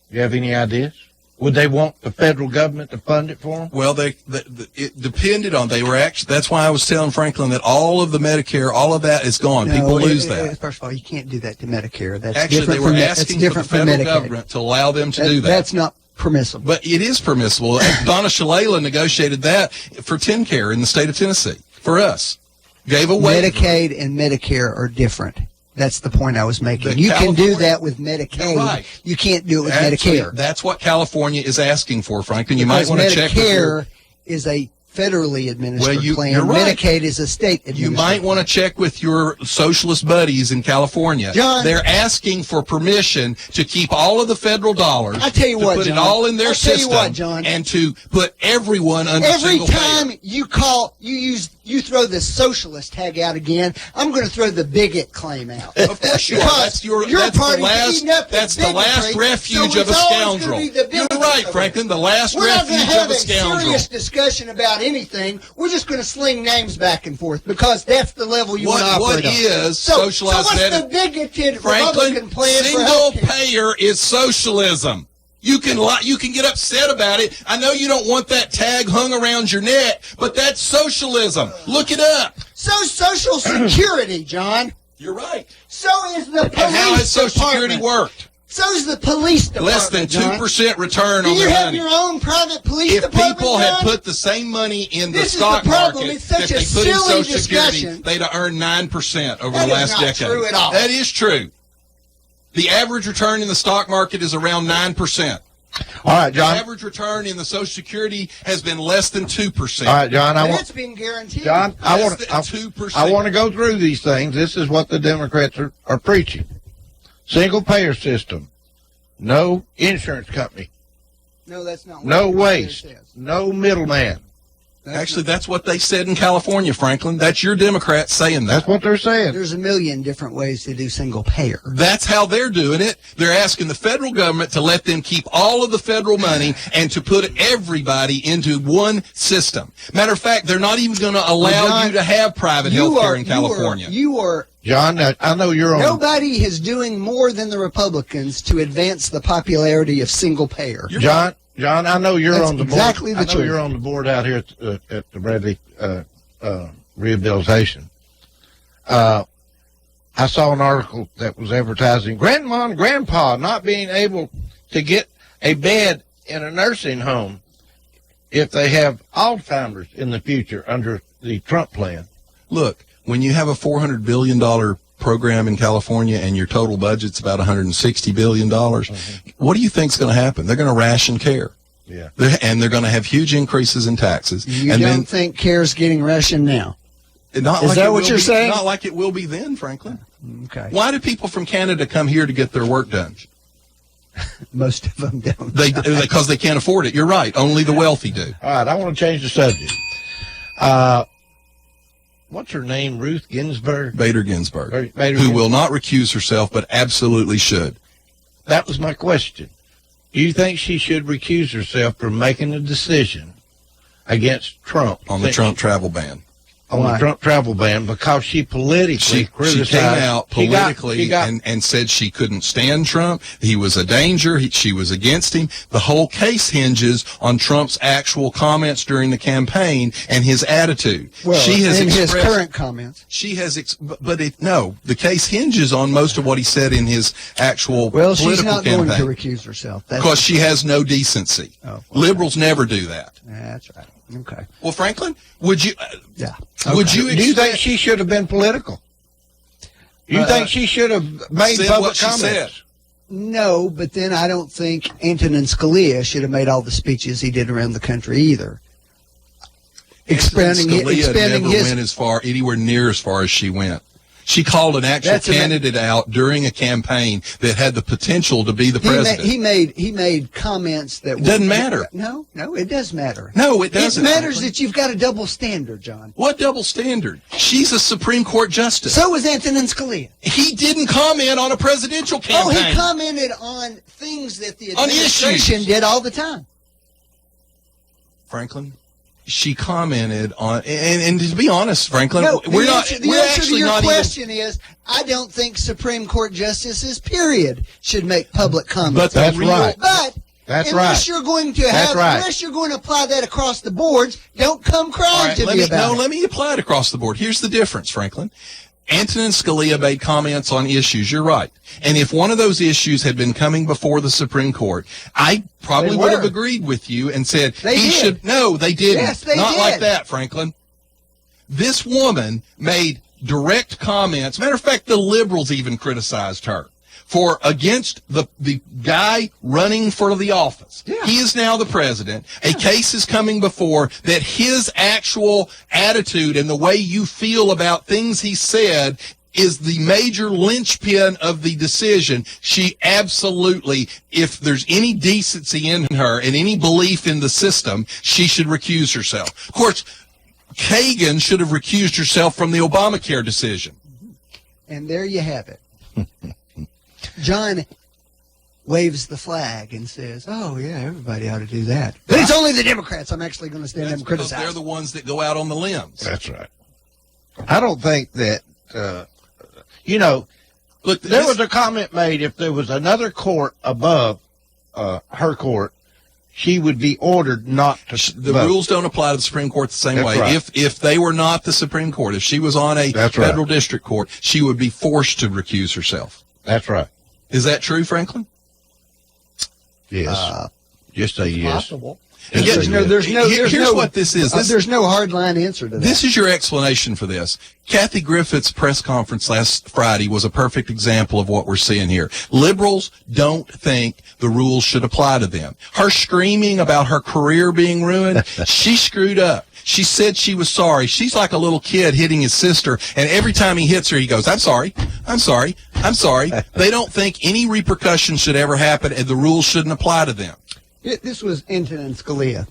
You have any ideas? Would they want the federal government to fund it for them? Well, it depended on, that's why I was telling Franklin that all of the Medicare, all of that is gone. No, people lose that. First of all, you can't do that to Medicare. That's Actually, they were asking for the federal government to allow them to do that. That's not permissible. But it is permissible. Donna Shalala negotiated that for TennCare in the state of Tennessee for us. Gave away. Medicaid and Medicare are different. That's the point I was making. You can do that with Medicaid. Right. You can't do it with Actually, Medicare. That's what California is asking for, Franklin. You might want to check with Medicare is a federally administered plan. You're right. Medicaid is a state administered. You might want to check with your socialist buddies in California. John, they're asking for permission to keep all of the federal dollars. I tell you what, put John, it all in their system, what, John, and to put everyone under every single time payer. you throw the socialist tag out again, I'm going to throw the bigot claim out. Of course you are. That's the last refuge of a scoundrel. You're right, Franklin. The last refuge of a scoundrel. We're not going to have a serious discussion about anything. We're just going to sling names back and forth because that's the level you want to operate on. What is socialized medicine? So what's the bigoted Franklin, Republican plan for single healthcare? payer is socialism. You can get upset about it. I know you don't want that tag hung around your neck, but that's socialism. Look it up. So Social Security, John. You're right. So is the police And how has Social department. Security worked? So is the police department. Less than 2% return Do on you their have money. your own private police If department, people John? had put the same money in the This is stock the problem. market It's such that a they put in silly Social Security, discussion. they'd have earned 9% over That the is last not decade. true at all. That is true. The average return in the stock market is around 9%. All right, John. The average return in the Social Security has been less than 2%. All right, John. It's been guaranteed. John, I want 2%. to go through these things. This is what the Democrats are preaching. Single payer system. No insurance company. No, that's not what No it waste. says. No middleman. Actually, that's what they said in California, Franklin. That's your Democrats saying that. That's what they're saying. There's a million different ways to do single payer. That's how they're doing it. They're asking the federal government to let them keep all of the federal money and to put everybody into one system. Matter of fact, they're not even going to allow John, you to have private health care in California. You are John, I know you're on. Nobody is doing more than the Republicans to advance the popularity of single payer. John, I know you're That's on the board. exactly the I know truth. you're on the board out here at the Bradley Rehabilitation. I saw an article that was advertising Grandma and Grandpa not being able to get a bed in a nursing home if they have Alzheimer's in the future under the Trump plan. Look, when you have a $400 billion program in California and your total budget's about $160 billion, what do you think's going to happen? They're going to ration care. Yeah. And they're going to have huge increases in taxes. You and don't think care's getting rationed now? Is that what you're saying? Not like it will be then, Franklin. Okay. Why do people from Canada come here to get their work done? Most of them don't. Because they can't afford it. You're right. Only the wealthy do. All right, I want to change the subject. What's her name? Ruth Ginsburg? Bader Ginsburg, Bader who will not recuse herself, but absolutely should. That was my question. Do you think she should recuse herself from making a decision against Trump? On the Trump travel ban. on the Trump travel ban because she politically criticized. She came out politically and said she couldn't stand Trump. He was a danger. She was against him. The whole case hinges on Trump's actual comments during the campaign and his attitude. Well, she has in his expressed, current comments. She has, the case hinges on most of what he said in his actual political campaign. Well, she's not going to recuse herself. Because she has no decency. Oh, Liberals never do that. That's right. Okay. Well, Franklin, would you? Yeah. Would you? Do you think she should have been political? You think she should have made public comments? No, but then I don't think Antonin Scalia should have made all the speeches he did around the country either. Scalia never went anywhere near as far as she went. She called an actual candidate out during a campaign that had the potential to be the president. He made comments that doesn't matter. No, it does matter. No, it doesn't. It matters that you've got a double standard, John. What double standard? She's a Supreme Court justice. So was Antonin Scalia. He didn't comment on a presidential campaign. Oh, he commented on things that the administration did all the time. Franklin, she commented on, and to be honest, Franklin, no, the answer to your question is, I don't think Supreme Court justices, period, should make public comments. But that's right. But that's unless you're going to unless you're going to apply that across the boards, don't come crying to me about it. No, let me apply it across the board. Here's the difference, Franklin. Antonin Scalia made comments on issues. You're right. And if one of those issues had been coming before the Supreme Court, I probably would have agreed with you and said he should. No, they didn't. Yes, they Not did. like that, Franklin. This woman made direct comments. Matter of fact, the liberals even criticized her for against the guy running for the office. Yeah. He is now the president. A case is coming before that his actual attitude and the way you feel about things he said is the major linchpin of the decision. She absolutely, if there's any decency in her and any belief in the system, she should recuse herself. Of course, Kagan should have recused herself from the Obamacare decision. And there you have it. John waves the flag and says, oh, yeah, everybody ought to do that. But it's only the Democrats I'm actually going to stand up and criticize. They're the ones that go out on the limbs. That's right. I don't think that, look, there was a comment made if there was another court above her court, she would be ordered not to The vote. rules don't apply to the Supreme Court the same That's way. right. If they were not the Supreme Court, if she was on a federal district court, she would be forced to recuse herself. That's right. Is that true, Franklin? Yes. Just say yes. Possible. And yet, here's what this is. There's no hard line answer to that. This is your explanation for this. Kathy Griffith's press conference last Friday was a perfect example of what we're seeing here. Liberals don't think the rules should apply to them. Her screaming about her career being ruined, she screwed up. She said she was sorry. She's like a little kid hitting his sister, and every time he hits her, he goes, I'm sorry, I'm sorry, I'm sorry. They don't think any repercussions should ever happen, and the rules shouldn't apply to them. This was Antonin Scalia.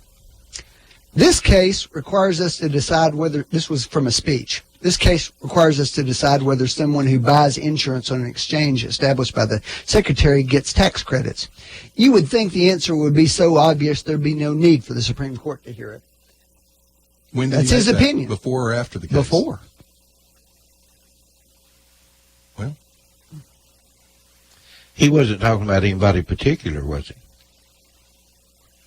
This case requires us to decide whether, this was from a speech, this case requires us to decide whether someone who buys insurance on an exchange established by the Secretary gets tax credits. You would think the answer would be so obvious there'd be no need for the Supreme Court to hear it. When did That's he his make that? opinion. Before or after the case? Before. Well, he wasn't talking about anybody particular, was he?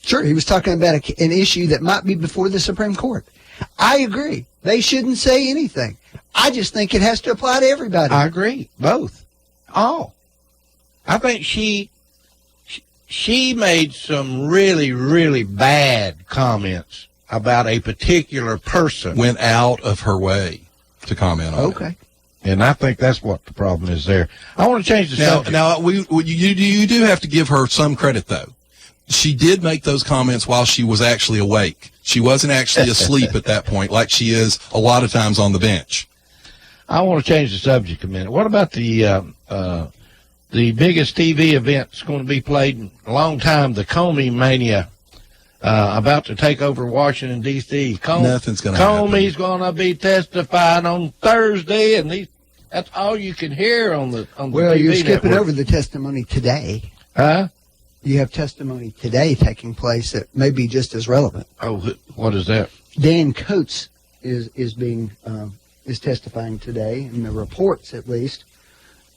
Sure, he was talking about an issue that might be before the Supreme Court. I agree. They shouldn't say anything. I just think it has to apply to everybody. I agree. Both. All. I think she made some really, really bad comments about a particular person. Went out of her way to comment on it. Okay. And I think that's what the problem is there. I want to change the subject. Now, you do have to give her some credit, though. She did make those comments while she was actually awake. She wasn't actually asleep at that point, like she is a lot of times on the bench. I want to change the subject a minute. What about the biggest TV event that's going to be played in a long time, the Comey Mania, about to take over Washington, D.C.? Nothing's going to happen. Comey's going to be testifying on Thursday, and that's all you can hear on the Well, TV you're skipping network. over the testimony today. Huh? You have testimony today taking place that may be just as relevant. Oh, what is that? Dan Coates is testifying today, and the reports at least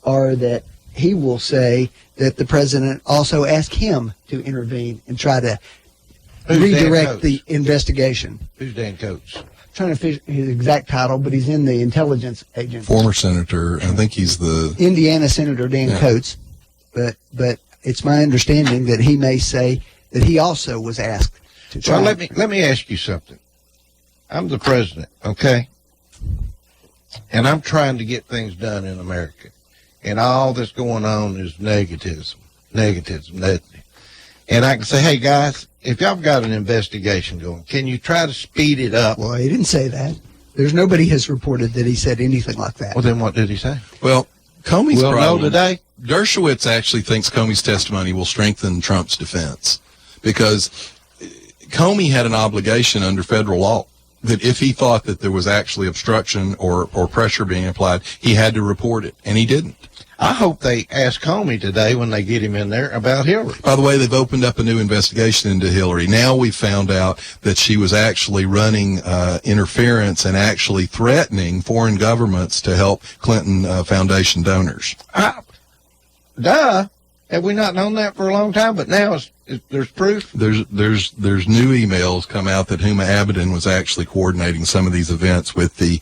are that he will say that the president also asked him to intervene and try to redirect the investigation. Who's Dan Coates? Trying to figure his exact title, but he's in the intelligence agency. Former senator. I think he's the Indiana Senator Dan Coates. But it's my understanding that he may say that he also was asked to try. Well, let me ask you something. I'm the president, okay? And I'm trying to get things done in America. And all that's going on is negativism. And I can say, hey, guys, if y'all got an investigation going, can you try to speed it up? Well, he didn't say that. There's nobody has reported that he said anything like that. Well, then what did he say? Well, Comey's we'll problem know today. Dershowitz actually thinks Comey's testimony will strengthen Trump's defense because Comey had an obligation under federal law that if he thought that there was actually obstruction or pressure being applied, he had to report it, and he didn't. I hope they ask Comey today when they get him in there about Hillary. By the way, they've opened up a new investigation into Hillary. Now we found out that she was actually running interference and actually threatening foreign governments to help Clinton Foundation donors. Duh. Have we not known that for a long time? But now there's proof. There's new emails come out that Huma Abedin was actually coordinating some of these events with the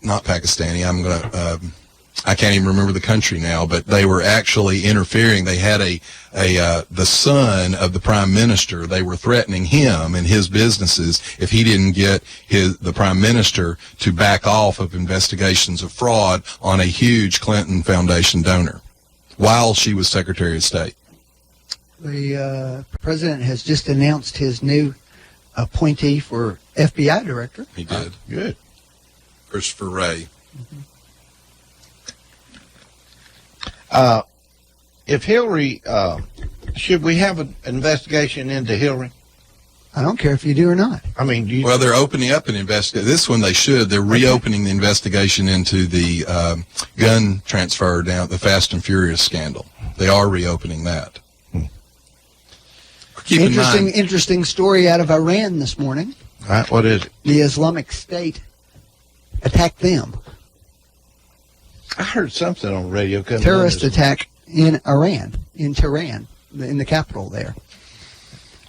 not Pakistani. I can't even remember the country now, but they were actually interfering. They had the son of the prime minister. They were threatening him and his businesses if he didn't get the prime minister to back off of investigations of fraud on a huge Clinton Foundation donor while she was Secretary of State. The president has just announced his new appointee for FBI director. He did. Good. Christopher Wray. Mm-hmm. If Hillary, should we have an investigation into Hillary? I don't care if you do or not. I mean, well, they're opening up an investigation. This one they should. They're reopening the investigation into the gun transfer down the Fast and Furious scandal. They are reopening that. Keep Interesting story out of Iran this morning. All right, what is it? The Islamic State attacked them. I heard something on the radio. Terrorist attack in Iran, in Tehran, in the capital there.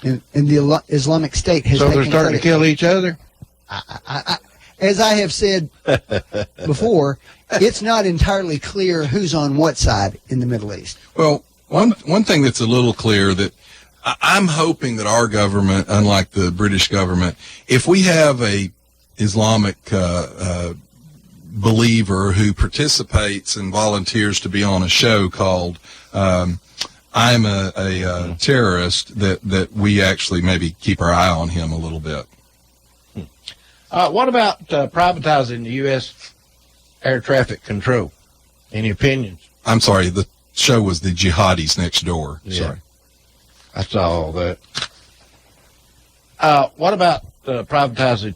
And the Islamic State has So they're starting to kill each other? As I have said before, it's not entirely clear who's on what side in the Middle East. Well, one thing that's a little clear that I'm hoping that our government, unlike the British government, if we have a Islamic believer who participates and volunteers to be on a show called I'm a terrorist, that we actually maybe keep our eye on him a little bit. What about privatizing the U.S. air traffic control? Any opinions? I'm sorry, the show was the Jihadis Next Door. Yeah. Sorry. I saw all that. What about privatizing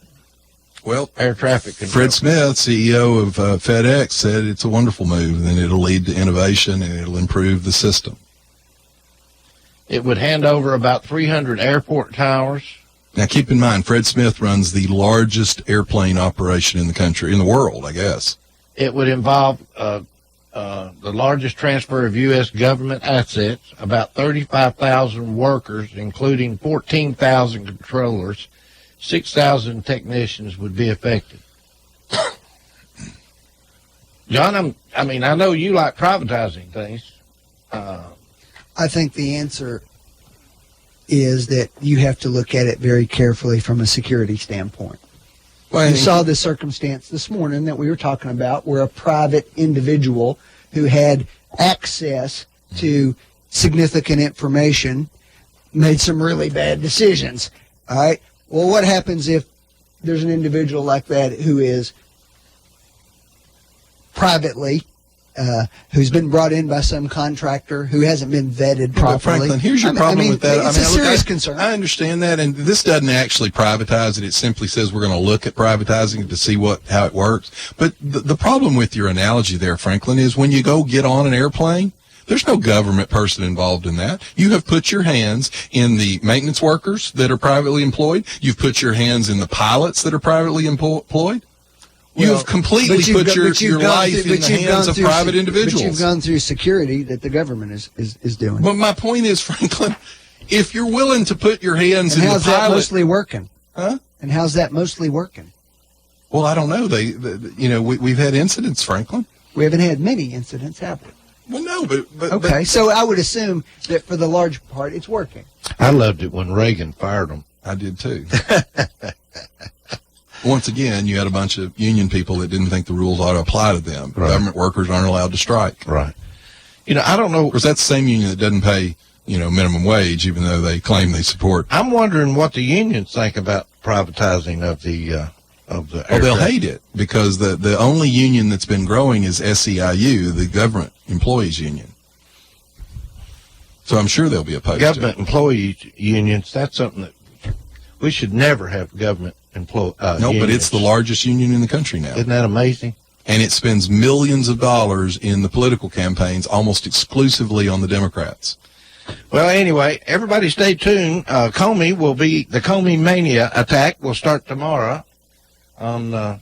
air traffic control? Fred Smith, CEO of FedEx, said it's a wonderful move and it'll lead to innovation and it'll improve the system. It would hand over about 300 airport towers. Now, keep in mind, Fred Smith runs the largest airplane operation in the world, I guess. It would involve the largest transfer of U.S. government assets, about 35,000 workers, including 14,000 controllers. 6,000 technicians would be affected. John, I know you like privatizing things. I think the answer is that you have to look at it very carefully from a security standpoint. Well, you saw the circumstance this morning that we were talking about where a private individual who had access to significant information made some really bad decisions. All right. Well, what happens if there's an individual like that who is privately, who's been brought in by some contractor who hasn't been vetted properly? But Franklin, here's your problem with that. It's a serious concern. I understand that, and this doesn't actually privatize it. It simply says we're going to look at privatizing it to see how it works. But the problem with your analogy there, Franklin, is when you go get on an airplane, There's no government person involved in that. You have put your hands in the maintenance workers that are privately employed. You've put your hands in the pilots that are privately employed. You have completely put your life in the hands of private individuals. But you've gone through security that the government is doing. But my point is, Franklin, if you're willing to put your hands in the pilot... how's that mostly working? Huh? And how's that mostly working? Well, I don't know. We've had incidents, Franklin. We haven't had many incidents, have we? Well, no, but okay, so I would assume that for the large part, it's working. I loved it when Reagan fired them. I did too. Once again, you had a bunch of union people that didn't think the rules ought to apply to them. Right. Government workers aren't allowed to strike. Right. I don't know. Because that's the same union that doesn't pay, minimum wage, even though they claim they support. I'm wondering what the unions think about privatizing of the Well, they'll hate it because the only union that's been growing is SEIU, the government employees union. So I'm sure they'll be opposed government to it. Employees unions. That's something that we should never have government No, unions. but it's the largest union in the country now. Isn't that amazing? And it spends millions of dollars in the political campaigns almost exclusively on the Democrats. Well, anyway, everybody stay tuned. The Comey Mania attack will start tomorrow on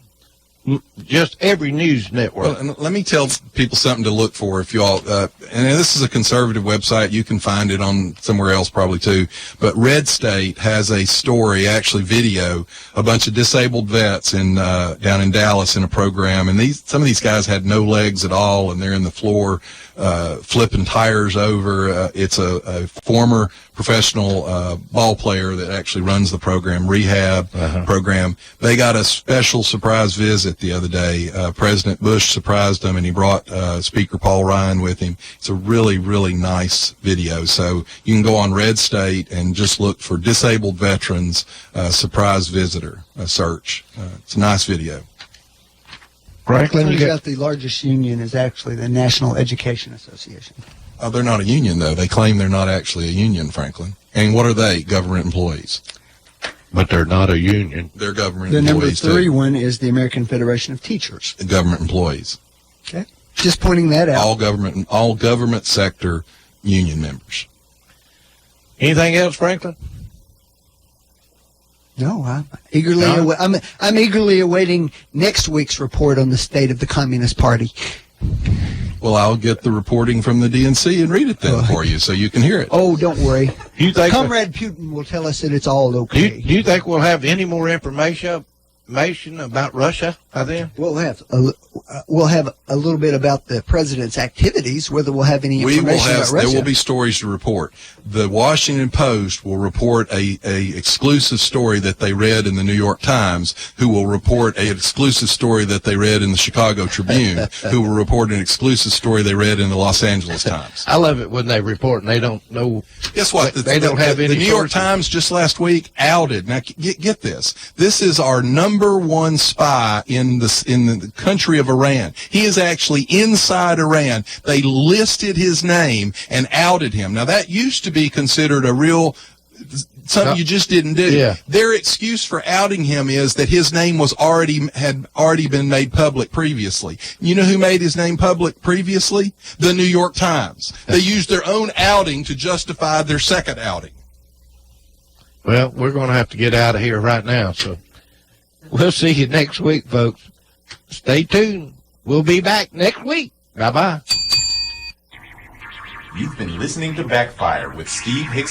just every news network. Well, and let me tell people something to look for if y'all, and this is a conservative website. You can find it on somewhere else probably too. But Red State has a story, actually video, a bunch of disabled vets down in Dallas in a program. And some of these guys had no legs at all, and they're in the floor flipping tires over. It's a former professional ball player that actually runs the program, rehab program. They got a special surprise visit the other day. President Bush surprised them, and he brought Speaker Paul Ryan with him. It's a really, really nice video. So you can go on Red State and just look for disabled veterans surprise visitor search. It's a nice video. Franklin, Turns out the largest union is actually the National Education Association. Oh, they're not a union, though. They claim they're not actually a union, Franklin. And what are they? Government employees. But they're not a union. They're government The employees, number 3 one is the American Federation of Teachers. Government employees. Okay. Just pointing that out. All government sector union members. Anything else, Franklin? No, I'm eagerly awaiting next week's report on the state of the Communist Party. Well, I'll get the reporting from the DNC and read it then for you so you can hear it. Oh, don't worry. You think Comrade Putin will tell us that it's all okay. Do you think we'll have any more information about Russia by then? We'll have a little bit about the president's activities. Whether we'll have any information about Russia. There will be stories to report. The Washington Post will report a exclusive story that they read in the New York Times, who will report an exclusive story that they read in the Chicago Tribune, who will report an exclusive story they read in the Los Angeles Times. I love it when they report and they don't know. Guess what? They don't have any. The New York Times just last week outed. Now get this. This is our number one spy in the country of Iran. He is actually inside Iran. They listed his name and outed him. Now that used to be considered a real something you just didn't do. Yeah. Their excuse for outing him is that his name had already been made public previously. You know who made his name public previously? The New York Times. They used their own outing to justify their second outing. Well, we're going to have to get out of here right now, so we'll see you next week, folks. Stay tuned. We'll be back next week. Bye-bye. You've been listening to Backfire with Steve Hicks.